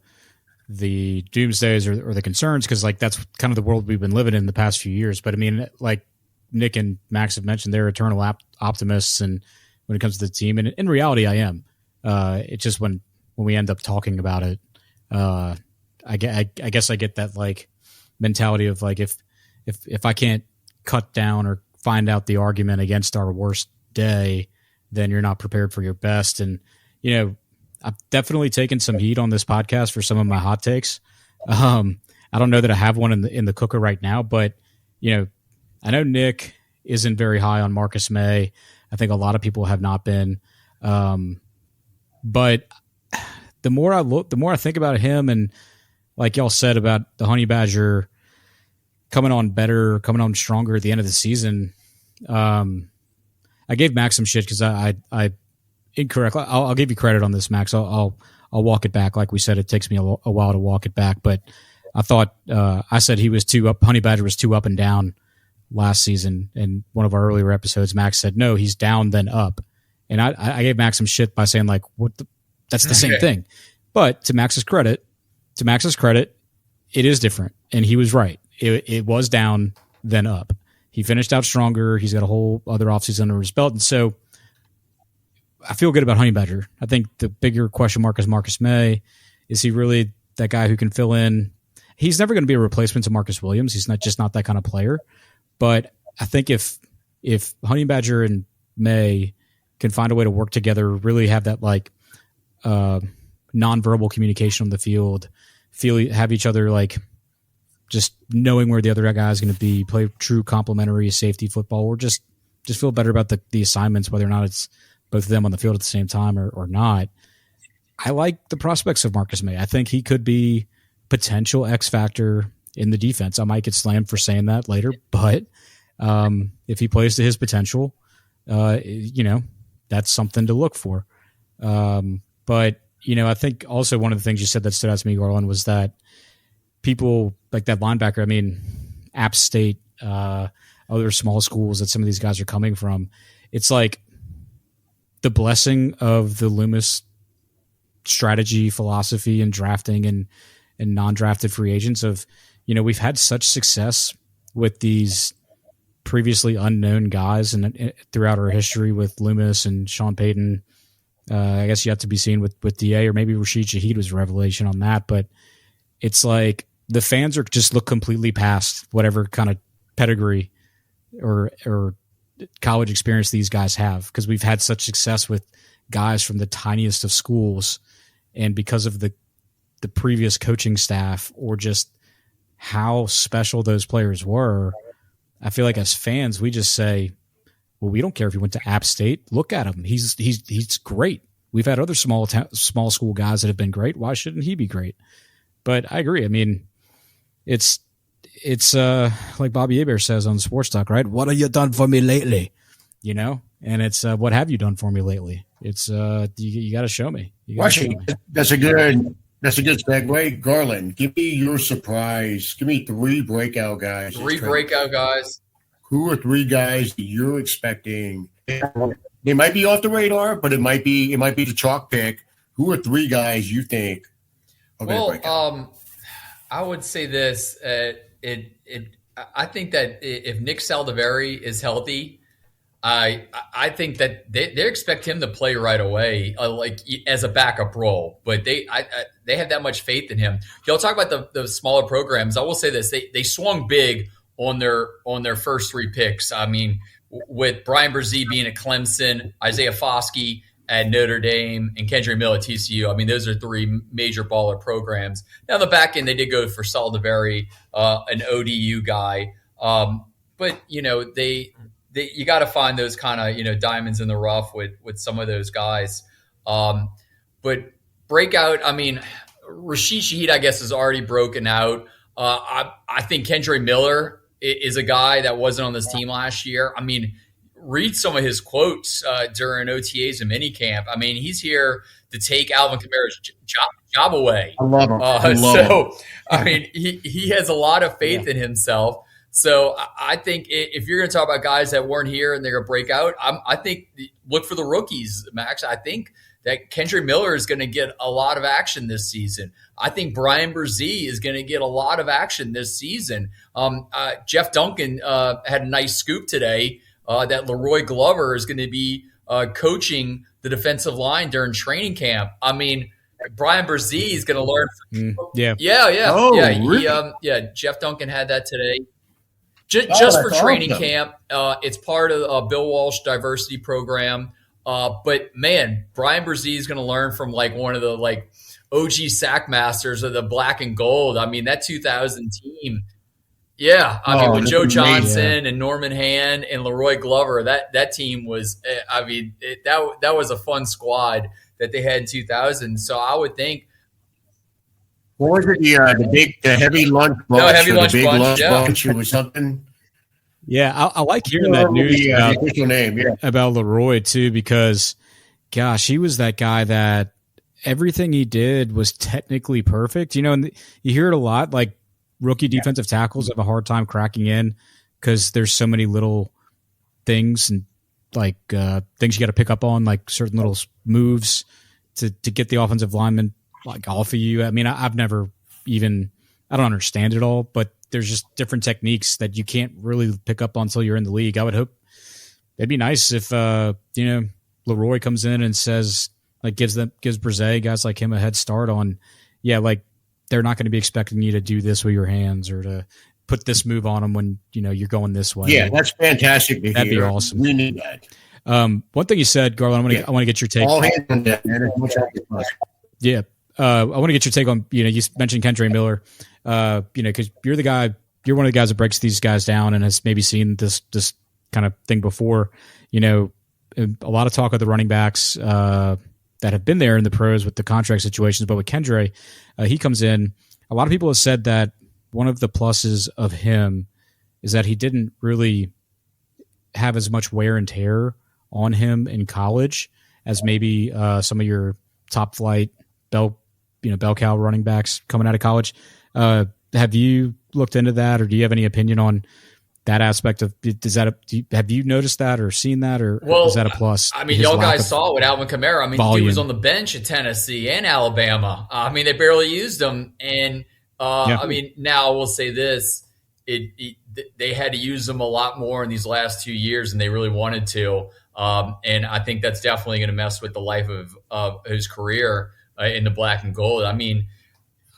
doomsdays or the concerns because like that's kind of the world we've been living in the past few years. But I mean, like Nick and Max have mentioned, they're eternal optimists, and when it comes to the team, and in reality, I am. It's just when we end up talking about it, I guess I get that like mentality of like if I can't cut down or find out the argument against our worst day, then you're not prepared for your best. And, I've definitely taken some heat on this podcast for some of my hot takes. I don't know that I have one in the cooker right now, but, I know Nick isn't very high on Marcus May. I think a lot of people have not been. But the more I think about him, and like y'all said about the Honey Badger coming on stronger at the end of the season, I gave Max some shit because I incorrectly. I'll give you credit on this, Max. I'll walk it back. Like we said, it takes me a while to walk it back, but I thought I said he was too up. Honey Badger was too up and down last season. In one of our earlier episodes, Max said no, he's down then up, and I gave Max some shit by saying like, that's the same thing. But to Max's credit, it is different, and he was right. It was down then up. He finished out stronger. He's got a whole other offseason under his belt. And so I feel good about Honey Badger. I think the bigger question mark is Marcus May. Is he really that guy who can fill in? He's never going to be a replacement to Marcus Williams. He's not that kind of player. But I think if Honey Badger and May can find a way to work together, really have that like nonverbal communication on the field, have each other like just knowing where the other guy is going to be, play true complementary safety football, or just feel better about the assignments, whether or not it's both of them on the field at the same time or not. I like the prospects of Marcus May. I think he could be potential X factor in the defense. I might get slammed for saying that later, but if he plays to his potential, that's something to look for. But I think also one of the things you said that stood out to me, Garland, was that people like that linebacker. I mean, App State, other small schools that some of these guys are coming from. It's like the blessing of the Loomis strategy, philosophy, and drafting and non-drafted free agents of, we've had such success with these previously unknown guys and throughout our history with Loomis and Sean Payton. I guess you have to be seen with DA, or maybe Rashid Shaheed was a revelation on that, but it's like the fans are just look completely past whatever kind of pedigree or college experience these guys have, because we've had such success with guys from the tiniest of schools, and because of the previous coaching staff or just how special those players were, I feel like as fans we just say, well, we don't care if he went to App State. Look at him; he's great. We've had other small school guys that have been great. Why shouldn't he be great? But I agree. I mean, it's like Bobby Hebert says on Sports Talk, right? What have you done for me lately? And it's what have you done for me lately? It's you got to show me. That's a good segue. Garland, give me your surprise. Give me three breakout guys. Who are three guys that you're expecting? They might be off the radar, but it might be the chalk pick. Who are three guys you think are going to break out? I would say this. I think that if Nick Saldiveri is healthy, I think that they expect him to play right away, like as a backup role. But they have that much faith in him. Y'all talk about the smaller programs. I will say this: they swung big on their first three picks. I mean, with Brian Brzee being at Clemson, Isaiah Foskey at Notre Dame and Kendrick Miller at TCU. I mean, those are three major baller programs. Now, in the back end, they did go for Saldivari, an ODU guy. But, you got to find those kind of, diamonds in the rough with some of those guys. But breakout, I mean, Rashid Shaheed, I guess, is already broken out. I think Kendrick Miller is a guy that wasn't on this team last year. I mean, read some of his quotes during OTAs and minicamp. I mean, he's here to take Alvin Kamara's job away. I love him. Him. I mean, he has a lot of faith in himself. So I think if you're going to talk about guys that weren't here and they're going to break out, I think look for the rookies, Max. I think that Kendrick Miller is going to get a lot of action this season. I think Brian Brzee is going to get a lot of action this season. Jeff Duncan had a nice scoop today that Leroy Glover is going to be coaching the defensive line during training camp. I mean, Brian Brzee is going to learn. Yeah. Oh, really? Jeff Duncan had that today. Just for training camp. It's part of Bill Walsh diversity program. But man, Brian Brzee is going to learn from one of the OG sack masters of the black and gold. I mean, that 2000 team. Yeah. I mean, with Joe Johnson and Norman Hand and Leroy Glover, that team was, that was a fun squad that they had in 2000. So I would think. What was it? The heavy lunch bunch? No, heavy lunch the big bunch. Lunch Yeah. bunch or something. Yeah, I like hearing that news about, about Leroy too, because gosh, he was that guy that everything he did was technically perfect. And you hear it a lot, like rookie defensive tackles have a hard time cracking in because there's so many little things and things you got to pick up on, like certain little moves to get the offensive lineman off of you. I mean, I don't understand it all, but there's just different techniques that you can't really pick up on until you're in the league. I would hope it'd be nice if, Leroy comes in and says, gives Brzee, guys like him, a head start on, they're not going to be expecting you to do this with your hands or to put this move on them when, you're going this way. Yeah, that's fantastic to That'd hear. be awesome. We need that. One thing you said, Garland, I want to get your take. All hands on deck, man. Yeah. I want to get your take on, you mentioned Kendrick Miller, because you're one of the guys that breaks these guys down and has maybe seen this kind of thing before. A lot of talk of the running backs that have been there in the pros with the contract situations, but with Kendrick, he comes in. A lot of people have said that one of the pluses of him is that he didn't really have as much wear and tear on him in college as maybe some of your top flight bell cow running backs coming out of college. Have you looked into that, or do you have any opinion on that aspect of? Have you noticed that or seen that, or is that a plus? I mean, y'all guys saw it with Alvin Kamara. I mean, he was on the bench at Tennessee and Alabama. I mean, they barely used him, and I mean, now I will say this: they had to use him a lot more in these last 2 years than they really wanted to, and I think that's definitely going to mess with the life of his career in the black and gold. I mean,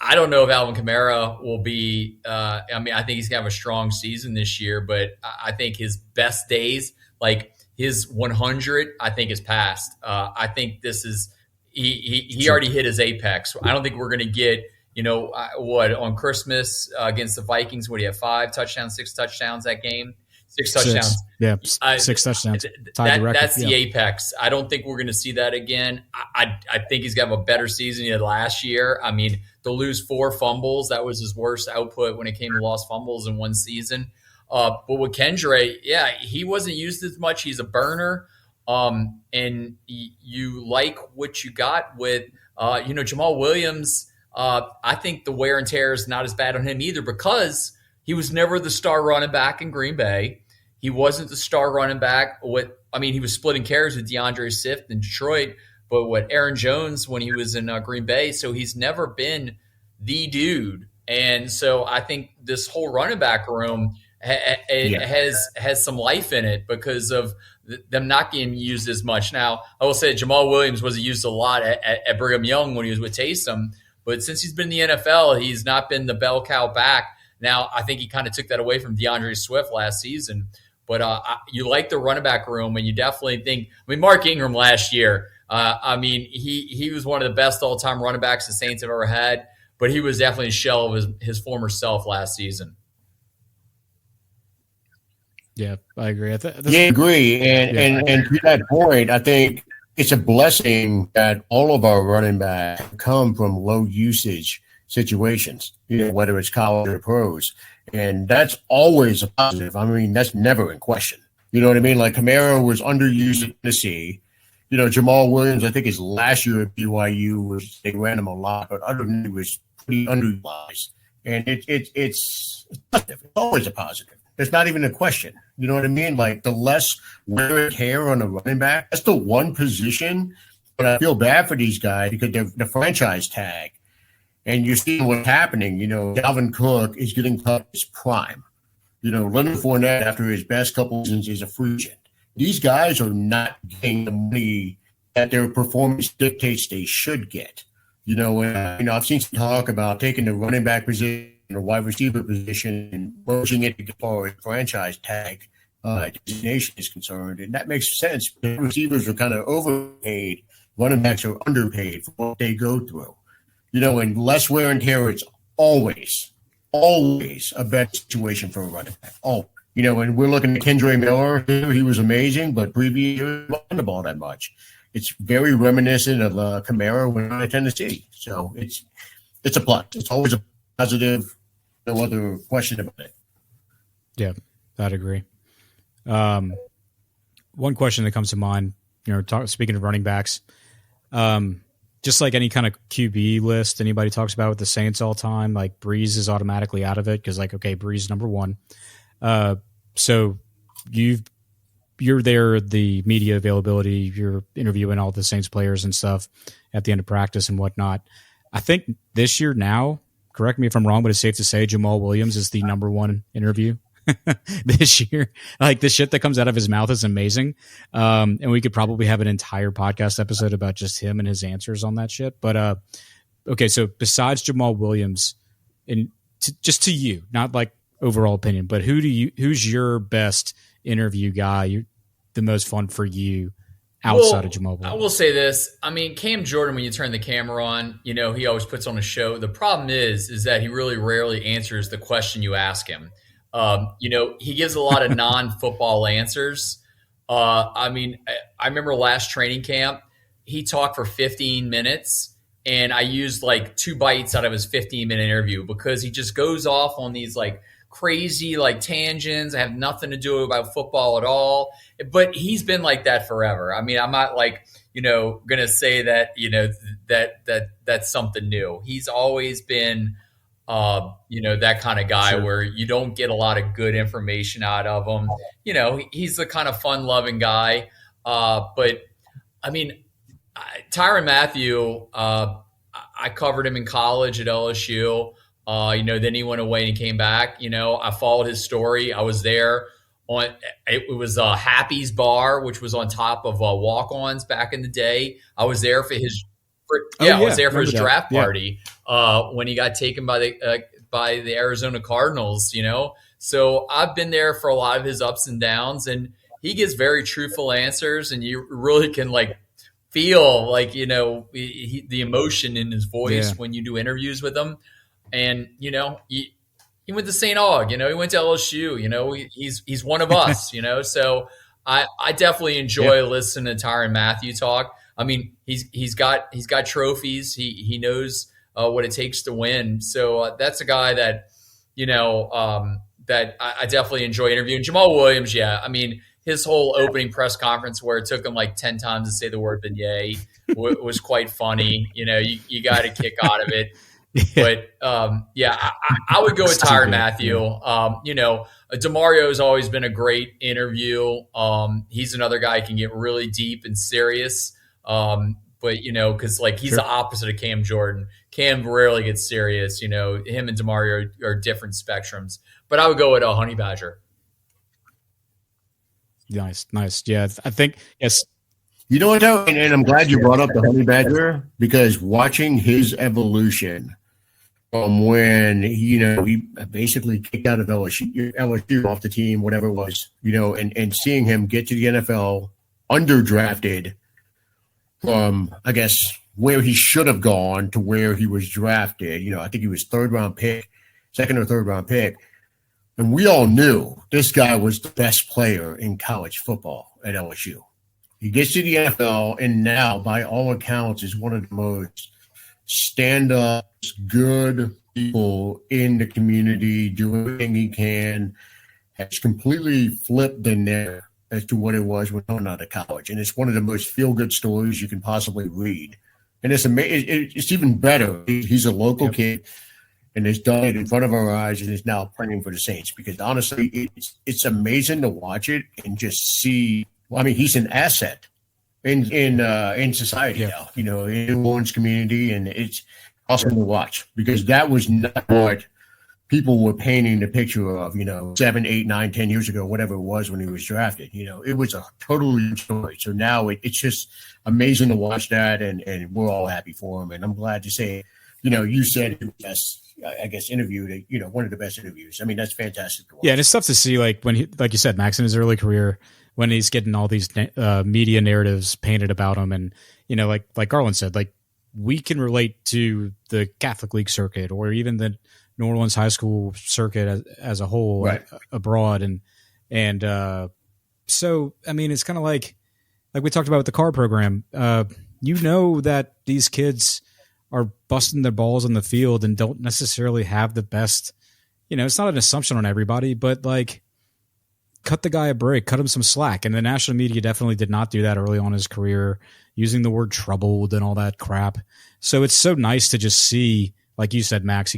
I don't know if Alvin Kamara will be I think he's going to have a strong season this year, but I think his best days, like his 100, I think is past. I think this is he already hit his apex. I don't think we're going to get, on Christmas against the Vikings, what do you have, 6 touchdowns that game? 6 touchdowns. Yeah, 6 touchdowns. That's the apex. I don't think we're going to see that again. I think he's going to have a better season than last year. I mean, to lose 4 fumbles, that was his worst output when it came to lost fumbles in one season. But with Kendrick, he wasn't used as much. He's a burner. And you like what you got with, Jamal Williams. I think the wear and tear is not as bad on him either because he was never the star running back in Green Bay. He wasn't the star running back. He was splitting carries with DeAndre Swift in Detroit, but with Aaron Jones when he was in Green Bay. So he's never been the dude. And so I think this whole running back room has some life in it because of them not getting used as much. Now, I will say Jamal Williams wasn't used a lot at Brigham Young when he was with Taysom, but since he's been in the NFL, he's not been the bell cow back. Now, I think he kind of took that away from DeAndre Swift last season. But you like the running back room, and you definitely think – Mark Ingram last year, I mean, he was one of the best all-time running backs the Saints have ever had, but he was definitely a shell of his former self last season. Yeah, I agree. I agree. And to that point, I think it's a blessing that all of our running backs come from low usage situations, whether it's college or pros. And that's always a positive. I mean, that's never in question. You know what I mean? Like Kamara was underused at Tennessee. Jamal Williams, I think his last year at BYU they ran him a lot, but other than that, he was pretty underutilized. And it's positive. It's always a positive. There's not even a question. You know what I mean? Like the less wear and tear on a running back, that's the one position. But I feel bad for these guys because they're the franchise tag. And you're seeing what's happening. Dalvin Cook is getting cut his prime. Leonard Fournette, after his best couple seasons, is a free agent. These guys are not getting the money that their performance dictates they should get. I've seen some talk about taking the running back position or wide receiver position and merging it as far as franchise tag designation is concerned. And that makes sense. The receivers are kind of overpaid. Running backs are underpaid for what they go through. And less wear and tear is always a better situation for a running back. And we're looking at Kendre Miller. He was amazing, but previous year, he wasn't the ball that much. It's very reminiscent of Kamara when at Tennessee. So it's a plus. It's always a positive. No other question about it. Yeah, I'd agree. One question that comes to mind, speaking of running backs, just like any kind of QB list anybody talks about with the Saints all time, like Breeze is automatically out of it because, okay, Breeze is number one. So you're there, the media availability, you're interviewing all the Saints players and stuff at the end of practice and whatnot. I think this year now, correct me if I'm wrong, but it's safe to say Jamal Williams is the number one interview this year. Like the shit that comes out of his mouth is amazing. And we could probably have an entire podcast episode about just him and his answers on that shit. But, okay. So besides Jamal Williams, and just to you, not like overall opinion, but who's your best interview guy? The most fun for you outside of Jamal Williams? I will say this. I mean, Cam Jordan, when you turn the camera on, he always puts on a show. The problem is that he really rarely answers the question you ask him. He gives a lot of non-football answers. I remember last training camp, he talked for 15 minutes and I used like 2 bites out of his 15-minute interview because he just goes off on these like crazy like tangents. I have nothing to do about football at all, but he's been like that forever. I mean, I'm not like, going to say that, that's something new. He's always been, that kind of guy where you don't get a lot of good information out of him. He's the kind of fun-loving guy. But I mean, Tyrann Mathieu, I covered him in college at LSU. Then he went away and he came back. I followed his story. I was there it was Happy's Bar, which was on top of Walk-Ons back in the day. I was there for his I was there for his draft party when he got taken by the Arizona Cardinals. So I've been there for a lot of his ups and downs, and he gives very truthful answers, and you really can like feel like the emotion in his voice when you do interviews with him. And he went to St. Aug, he went to LSU, he's one of us, so I definitely enjoy listening to Tyrann Mathieu talk. I mean, he's got trophies. He knows what it takes to win. So that's a guy that that I definitely enjoy interviewing. Jamal Williams, I mean, his whole opening press conference where it took him like 10 times to say the word beignet was quite funny. You got a kick out of it. But I would go with Tyrann Mathieu. DeMario has always been a great interview. He's another guy who can get really deep and serious. But because like he's the opposite of Cam Jordan. Cam rarely gets serious. Him and DeMario are different spectrums. But I would go with Honey Badger. Nice. Yeah, I think yes. You know what, though? And I'm glad you brought up the Honey Badger because watching his evolution from when, he basically kicked out of LSU off the team, whatever it was, and seeing him get to the NFL underdrafted from, I guess, where he should have gone to where he was drafted. I think he was second or third round pick. And we all knew this guy was the best player in college football at LSU. He gets to the NFL, and now, by all accounts, is one of the most stand-up, good people in the community, doing everything he can, has completely flipped the narrative as to what it was when going out of college. And it's one of the most feel-good stories you can possibly read. And it's even better. He's a local kid and has done it in front of our eyes and is now playing for the Saints, because honestly, it's amazing to watch it and just see. I mean, he's an asset in society now, in the New Orleans community, and it's awesome to watch, because that was not what people were painting the picture of, 7, 8, 9, 10 years ago, whatever it was when he was drafted. It was a totally new story. So now it's just amazing to watch that, and we're all happy for him. And I'm glad to say, you said it was, I guess, interviewed, one of the best interviews. I mean, that's fantastic to watch. Yeah, and it's tough to see, like, when he, like you said, Max, in his early career, when he's getting all these media narratives painted about him. And, like Garland said, like, we can relate to the Catholic League circuit or even the New Orleans high school circuit as a whole, right, abroad. And so, I mean, it's kind of like we talked about with the car program, that these kids are busting their balls on the field and don't necessarily have the best, it's not an assumption on everybody, but like, cut the guy a break, cut him some slack. And the national media definitely did not do that early on in his career, using the word troubled and all that crap. So it's so nice to just see, like you said, Max,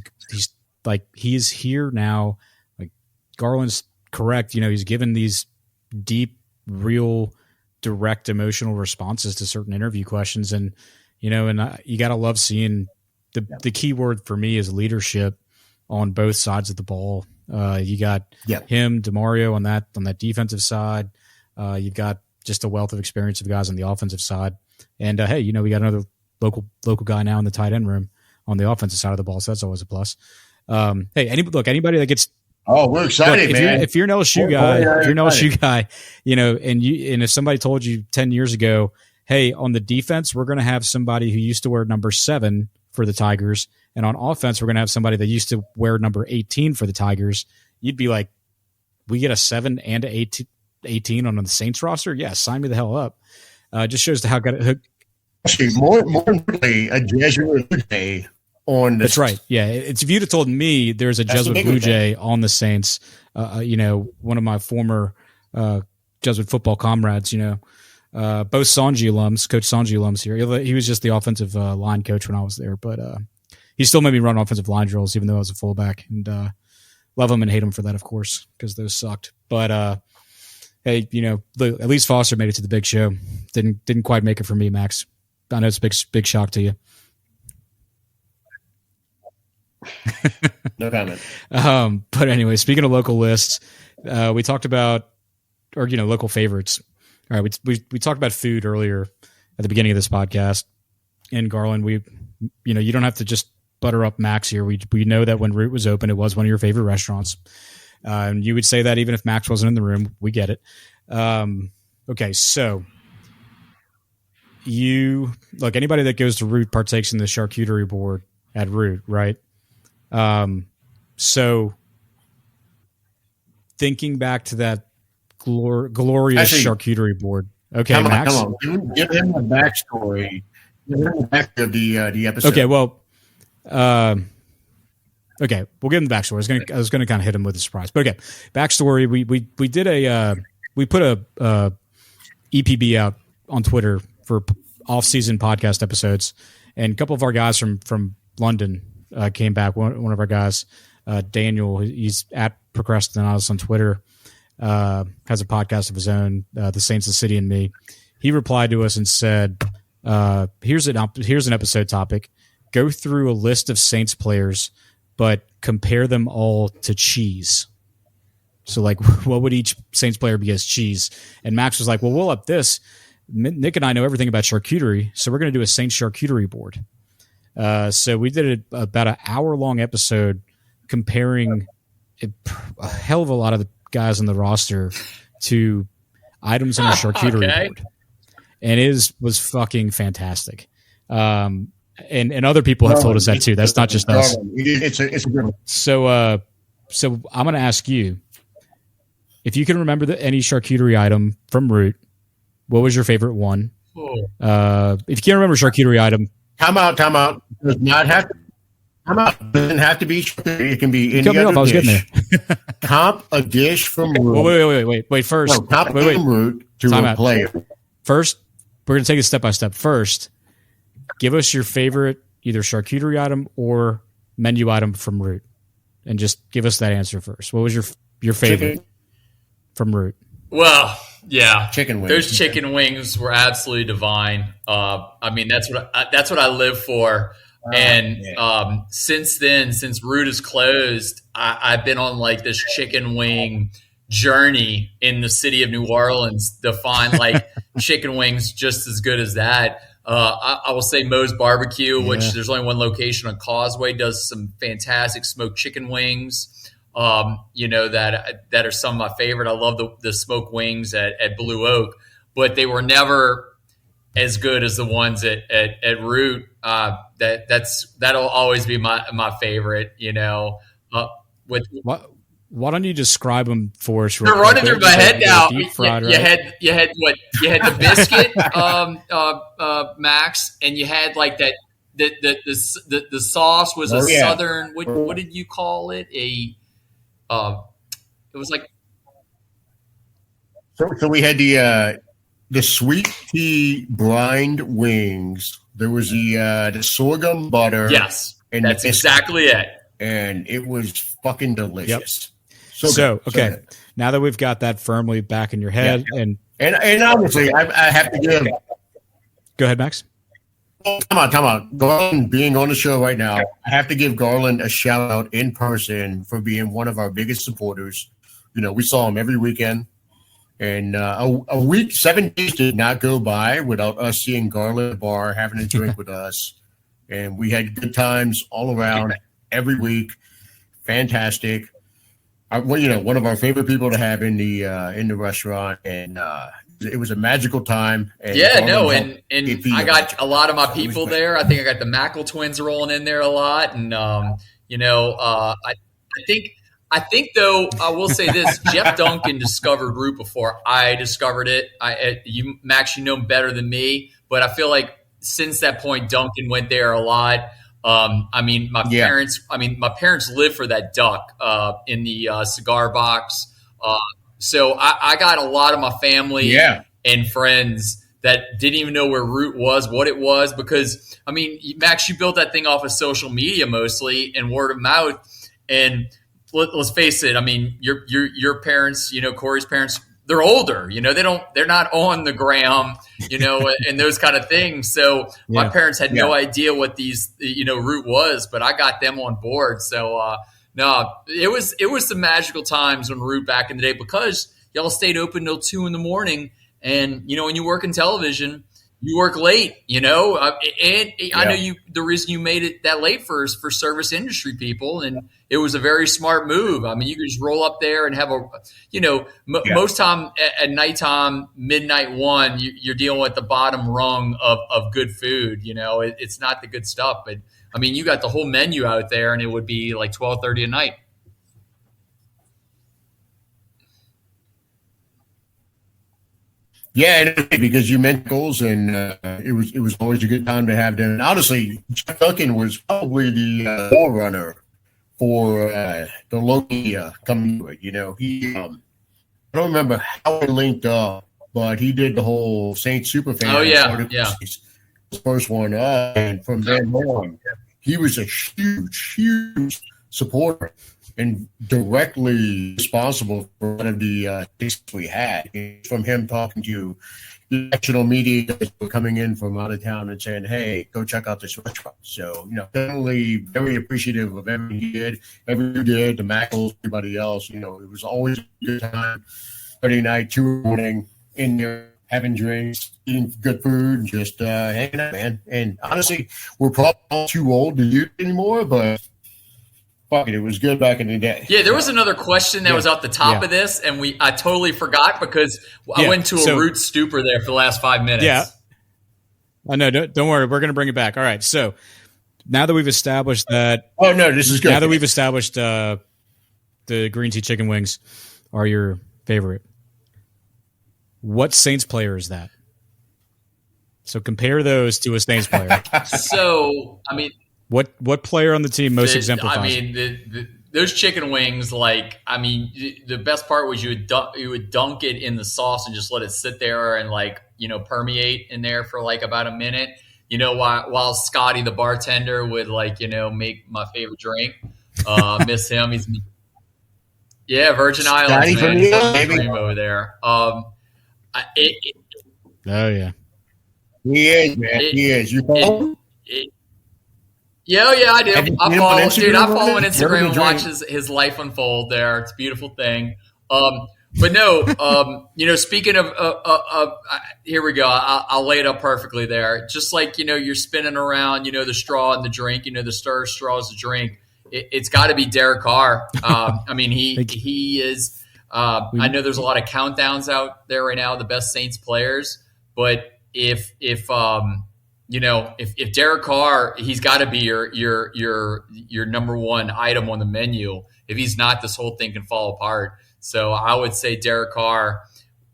he's here now. Like, Garland's correct. He's given these deep, real, direct, emotional responses to certain interview questions. And, you got to love seeing the key word for me is leadership on both sides of the ball. You got him, DeMario on that defensive side. You've got just a wealth of experience of guys on the offensive side. And hey, we got another local guy now in the tight end room on the offensive side of the ball, so that's always a plus. Hey, anybody that gets we're excited, man. If you're an LSU guy, and if somebody told you 10 years ago, hey, on the defense, we're going to have somebody who used to wear number 7 for the Tigers, and on offense, we're going to have somebody that used to wear number 18 for the Tigers, you'd be like, we get a 7 and a 18 on the Saints roster? Yeah, sign me the hell up. Just shows how good. Actually, more importantly, a Jesuit Blue Jay on the. That's right. Yeah, if you'd have told me there's a Jesuit Blue Jay on the Saints, one of my former Jesuit football comrades, both Sanji alums, Coach Sanji alums here. He was just the offensive line coach when I was there, but he still made me run offensive line drills, even though I was a fullback. And love him and hate him for that, of course, because those sucked. But hey, at least Foster made it to the big show. Didn't quite make it for me, Max. I know it's a big shock to you. No comment. But anyway, speaking of local lists, we talked about, or local favorites. All right, we talked about food earlier at the beginning of this podcast. And Garland, you don't have to just butter up Max here. We know that when Root was open, it was one of your favorite restaurants. And you would say that even if Max wasn't in the room. We get it. Okay, so anybody that goes to Root partakes in the charcuterie board at Root, right? So thinking back to that glorious charcuterie board. Okay, Max. Come on. Give him the backstory. Give him the back of the episode. Okay, well, okay, we'll give him the backstory. I was gonna kind of hit him with a surprise, but okay, backstory. We did we put a EPB out on Twitter for off-season podcast episodes, and a couple of our guys from London came back. One of our guys, Daniel, he's at Procrastinatus on Twitter. Has a podcast of his own, The Saints, the City, and Me. He replied to us and said, here's an episode topic. Go through a list of Saints players, but compare them all to cheese. So, like, what would each Saints player be as cheese? And Max was like, well, we'll up this. Nick and I know everything about charcuterie, so we're going to do a Saints charcuterie board. So we did about an hour-long episode comparing a hell of a lot of the guys on the roster to items on the charcuterie board. and his was fucking fantastic. And other people have told us that too. That's not just us. It's a good one. So I'm going to ask you, if you can remember any charcuterie item from Root, what was your favorite one? If you can't remember charcuterie item, Time out. Does not have to. Time out. Doesn't have to be charcuterie. It can be any other I was dish. getting there. Comp a dish from Root. Wait. First, No, comp wait. from Root to Time a out. player. First, we're going to take it step by step. First, give us your favorite either charcuterie item or menu item from Root, and just give us that answer first. What was your favorite Chicken. from Root? Well, yeah, Chicken wings. Those chicken wings were absolutely divine. I mean, that's what I live for. Since then, since Root is closed, I've been on like this chicken wing journey in the city of New Orleans to find like chicken wings just as good as that. I will say Moe's Barbecue, which there's only one location on Causeway, does some fantastic smoked chicken wings. That are some of my favorite. I love the smoked wings at Blue Oak, but they were never as good as the ones at Root. That'll always be my favorite. Why don't you describe them for us? They're running through my head now. Deep fried, you had what? You had the biscuit, Max, and you had like that. The sauce was southern. What did you call it? It was like. So we had the sweet tea brined wings. There was the sorghum butter. Yes, and that's exactly it. And it was fucking delicious. So okay, now that we've got that firmly back in your head, and honestly, I have to give. Go ahead, Max. Come on. Garland being on the show right now, I have to give Garland a shout out in person for being one of our biggest supporters. We saw him every weekend, and a week, 7 days did not go by without us seeing Garland at the bar, having a drink with us, and we had good times all around every week. Fantastic. One of our favorite people to have in the restaurant, and it was a magical time. And I got a lot of my people there. I think I got the Mackle twins rolling in there a lot, and I think though I will say this: Jeff Duncan discovered Root before I discovered it. Max, you know better than me, but I feel like since that point, Duncan went there a lot. My parents live for that duck in the cigar box. So I got a lot of my family and friends that didn't even know where Root was, what it was, because Max, you built that thing off of social media mostly and word of mouth. And let's face it, your parents, Corey's parents, they're older, they're not on the gram, and those kind of things. So my parents had no idea what these, Root was, but I got them on board. So, no, it was some magical times when Root back in the day, because y'all stayed open till 2 a.m. And, when you work in television, you work late, and I know the reason you made it that late for service industry people, and it was a very smart move. You could just roll up there and have most time at nighttime, midnight 1, you're dealing with the bottom rung of good food. It's not the good stuff, but you got the whole menu out there, and it would be like 12:30 at night. Yeah, and because you meant goals, and it was always a good time to have them. And honestly, Jeff Duncan was probably the forerunner for the local coming to it. He I don't remember how it linked up, but he did the whole Saint Superfan. Oh yeah. The first one up, and from then on, he was a huge supporter and directly responsible for one of the things we had. From him talking to national media that were coming in from out of town and saying, "Hey, go check out this restaurant." So, definitely very appreciative of everything he did, the Mackles, everybody else. It was always a good time. Friday night, 2 in the morning, in there having drinks, eating good food, and just hanging out, man. And honestly, we're probably not too old to do it anymore, but fuck it, it was good back in the day. Yeah, there was another question that was at the top of this, and I totally forgot because I went to a root stupor there for the last 5 minutes. Yeah. I know. Don't worry. We're going to bring it back. All right. So now that we've established that. Oh, no, this is good. Now that we've established the green tea chicken wings are your favorite, what Saints player is that? So compare those to a Saints player. So, I mean, what player on the team most exemplifies? I mean, those chicken wings, like, I mean, the best part was you would dunk it in the sauce and just let it sit there and, like, you know, permeate in there for like about a minute. You know, while Scotty the bartender would, like, you know, make my favorite drink. Miss him. He's Virgin Islands, man. He's living the dream over there. Oh yeah. He is, man. He is. You follow? Yeah, I do. I follow on Instagram and watch drink. his life unfold there. It's a beautiful thing. But no, you know, speaking of here we go. I'll lay it up perfectly there. Just like, you know, you're spinning around, you know, the straw and the drink, you know, the stir straw is the drink. It's got to be Derek Carr. I mean, he is. I know there's a lot of countdowns out there right now, the best Saints players. But if you know, if Derek Carr, he's got to be your number one item on the menu. If he's not, this whole thing can fall apart. So I would say Derek Carr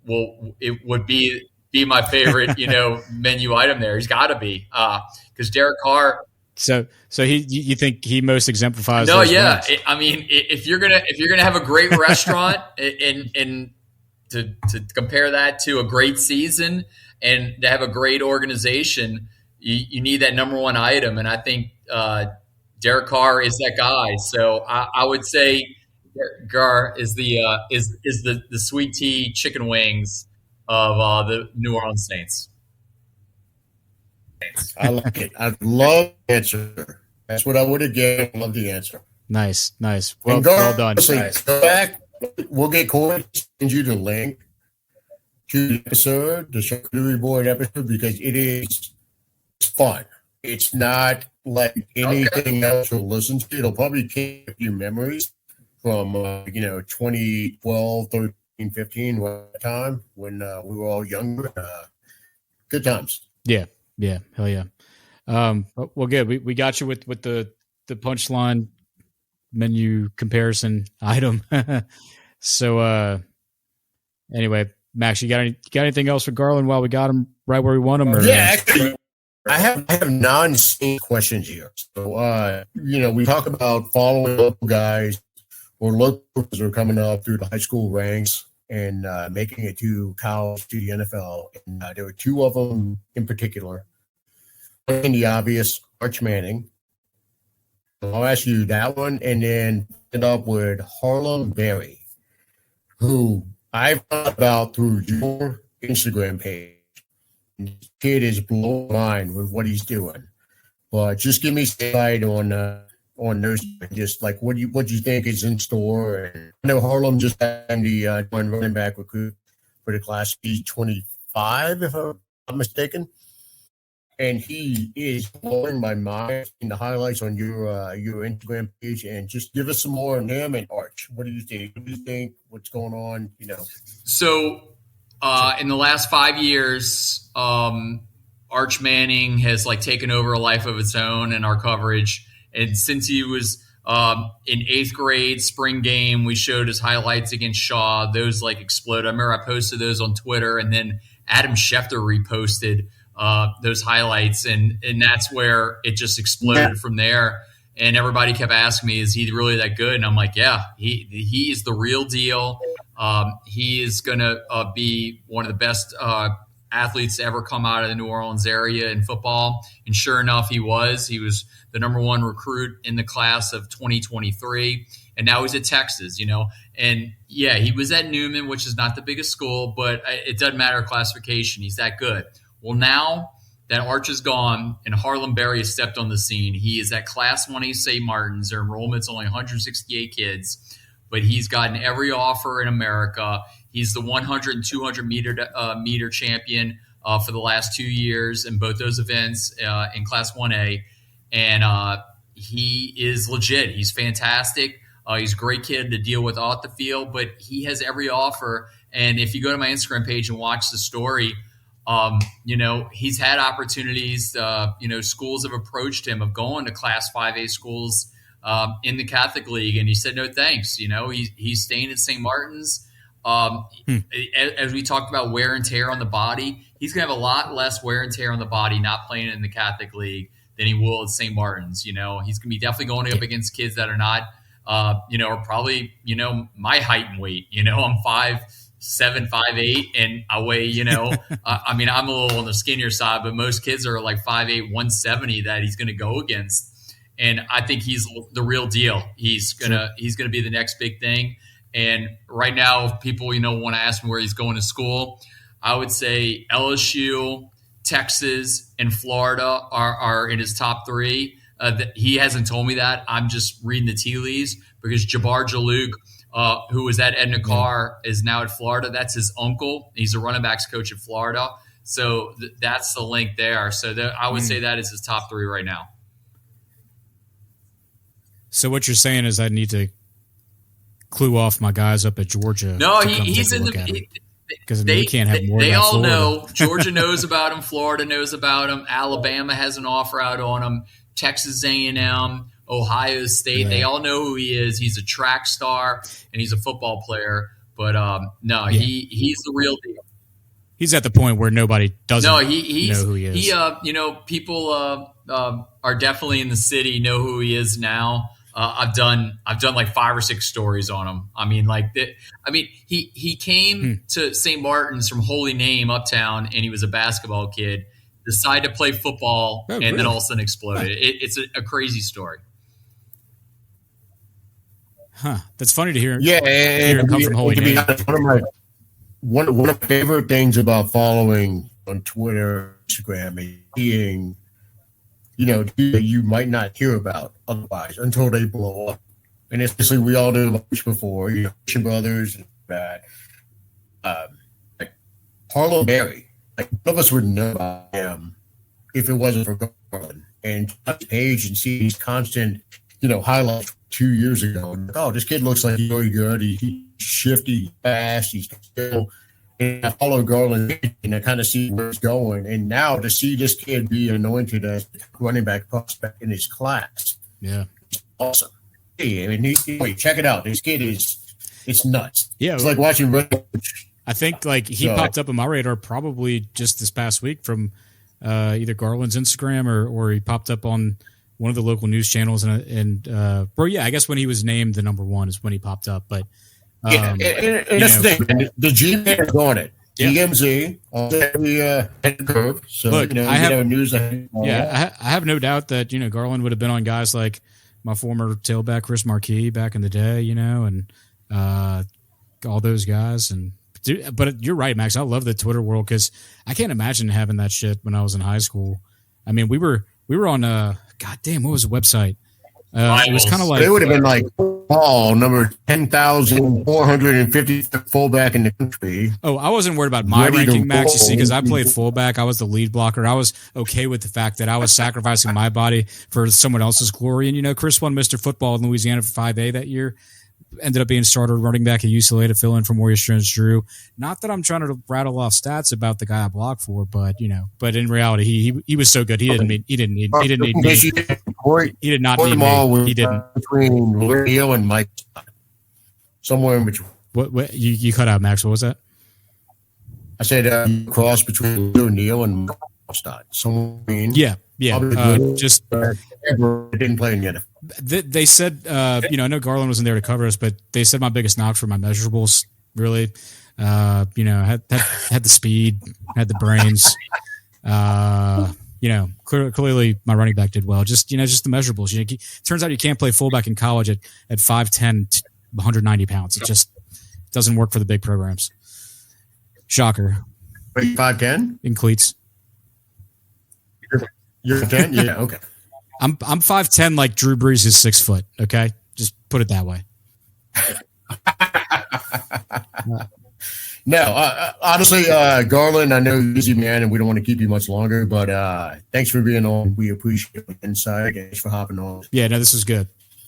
would be my favorite, you know, menu item there. He's got to be because Derek Carr. So you think he most exemplifies? No, those yeah. wins? I mean, if you're gonna have a great restaurant and to compare that to a great season and to have a great organization, you need that number one item, and I think Derek Carr is that guy. So I would say Derek Carr is the sweet tea chicken wings of the New Orleans Saints. I like it. I love the answer. That's what I would have given. I love the answer. Nice. Well done. Go back. We'll get Corey to send you the link to the episode, the charcuterie board episode, because it's fun. It's not like anything else you'll listen to. It'll probably keep a few memories from 2012, 13, 15, one time when we were all younger. Good times. Yeah, hell yeah. Well, good. We got you with the punchline menu comparison item. So anyway, Max, you got anything else for Garland while we got him right where we want him? Or? Yeah, actually, I have non-Saint questions here. So we talk about following local guys or locals who are coming up through the high school ranks and making it to college, to the NFL. And there were two of them in particular. And the obvious, Arch Manning. So I'll ask you that one, and then end up with Harlem Berry, who I found about through your Instagram page. This kid is blowing my mind with what he's doing. But just give me some light on those, just like what do you think is in store. And I know Harlem just had the running back recruit for the class B25, if I'm not mistaken. And he is blowing my mind in the highlights on your Instagram page. And just give us some more on him and Arch. What do you think? What do you think? What's going on? So in the last 5 years, Arch Manning has like taken over a life of its own in our coverage. And since he was in 8th grade spring game, we showed his highlights against Shaw. Those like exploded. I remember I posted those on Twitter, and then Adam Schefter reposted those highlights, and that's where it just exploded from there. And everybody kept asking me, is he really that good? And I'm like, yeah, he is the real deal. He is going to be one of the best athletes to ever come out of the New Orleans area in football. And sure enough, he was the number one recruit in the class of 2023. And now he's at Texas, and yeah, he was at Newman, which is not the biggest school, but it doesn't matter classification. He's that good. Well, now that Arch is gone and Harlem Berry has stepped on the scene, he is at Class 1A St. Martin's. Their enrollment's only 168 kids, but he's gotten every offer in America. He's the 100 and 200 meter champion for the last 2 years in both those events in Class 1A. And he is legit. He's fantastic. He's a great kid to deal with off the field, but he has every offer. And if you go to my Instagram page and watch the story, he's had opportunities. Schools have approached him of going to Class 5A schools in the Catholic League, and he said no thanks. He's staying at St. Martin's. As we talked about wear and tear on the body, he's going to have a lot less wear and tear on the body not playing in the Catholic League than he will at St. Martin's. He's going to be definitely going up against kids that are not, are probably, my height and weight. I'm 5'7", 5'8", and I weigh, I'm a little on the skinnier side, but most kids are like 5'8", 170 that he's going to go against. And I think he's the real deal. He's gonna be the next big thing. And right now, if people, want to ask me where he's going to school, I would say LSU, Texas, and Florida are in his top three. He hasn't told me that. I'm just reading the tea leaves because Jabbar Jalouk, who was at Edna Carr, is now at Florida. That's his uncle. He's a running backs coach at Florida. So that's the link there. So I would say that is his top three right now. So what you're saying is I need to clue off my guys up at Georgia. No, he's in the because we can't have more. They all Florida. know. Georgia knows about him. Florida knows about him. Alabama has an offer out on him. Texas A&M, Ohio State. Yeah. They all know who he is. He's a track star and he's a football player. But he's the real deal. He's at the point where nobody doesn't know who he is. People are definitely in the city know who he is now. I've done like 5 or 6 stories on him. I mean, he came to St. Martin's from Holy Name Uptown, and he was a basketball kid. Decided to play football, then all of a sudden exploded. It's a crazy story. Huh? That's funny to hear. Yeah, hear it come from Holy Name. One of my favorite things about following on Twitter, Instagram, is seeing, you might not hear about otherwise until they blow up. And especially we all knew about before, Christian Brothers and that. Like Harlow Berry, like none of us would know about him if it wasn't for Garland. And touch his page and see these constant, highlights 2 years ago. And, this kid looks like he's really good. He's shifty, fast, he's still. And I follow Garland and I kind of see where it's going. And now to see this kid be anointed as running back prospect in his class, it's awesome. Hey, I mean, check it out. This kid it's nuts. Yeah, it's like watching. I think he popped up on my radar probably just this past week from either Garland's Instagram or he popped up on one of the local news channels and I guess when he was named the number one is when he popped up, but. And that's the thing. The G-Man is on it. DMZ on every head curve. So, look, I have news. I have no doubt that, Garland would have been on guys like my former tailback, Chris Marquis, back in the day, and all those guys. But you're right, Max. I love the Twitter world because I can't imagine having that shit when I was in high school. I mean, we were on goddamn, what was the website? It was kind of like it would have been like Paul number 10,450 fullback in the country. Oh, I wasn't worried about my ranking, Max. You see, because I played fullback, I was the lead blocker. I was okay with the fact that I was sacrificing my body for someone else's glory. And Chris won Mr. Football in Louisiana for 5A that year. Ended up being starter running back at UCLA to fill in for Maurice Jones-Drew. Not that I'm trying to rattle off stats about the guy I blocked for, but but in reality, he was so good. He didn't need me. He did not need me. He didn't. Between Leo and Mike, somewhere in between. What you cut out, Max? What was that? I said cross between Neil and Mike Stott. Somewhere. Yeah. Just didn't play in yet. They said, I know Garland wasn't there to cover us, but they said my biggest knocks were my measurables. Really, had the speed, had the brains. Clearly my running back did well. Just the measurables. Turns out you can't play fullback in college at 5'10", 190 pounds. It just doesn't work for the big programs. Shocker. 5'10" in cleats. You're 10? Yeah, okay. I'm 5'10", like Drew Brees is 6 foot. Okay, just put it that way. No, honestly, Garland, I know you're a busy man, and we don't want to keep you much longer. But thanks for being on. We appreciate the insight. Thanks for hopping on. Yeah, no, this is good.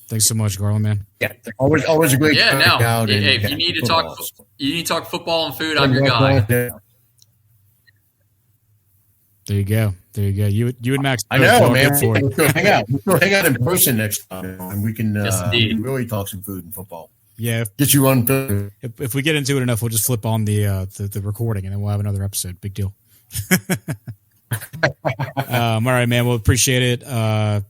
Thanks so much, Garland, man. Yeah, always a great. Yeah, time no. out Hey, and if you need to football. talk football and food, I'm your guy. There you go. You and Max. I know, man. Let's go hang out. Let's go hang out in person next time, and we can really talk some food and football. Yeah, get you on. If we get into it enough, we'll just flip on the recording, and then we'll have another episode. Big deal. All right, man. Well, appreciate it,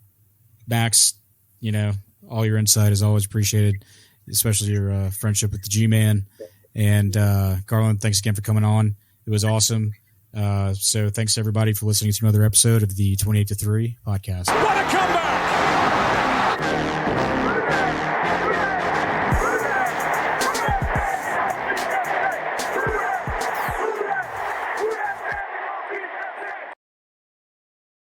Max. You know, all your insight is always appreciated, especially your friendship with the G-Man. And Garland, thanks again for coming on. It was awesome. So thanks everybody for listening to another episode of the 28 to 3 podcast. What a comeback!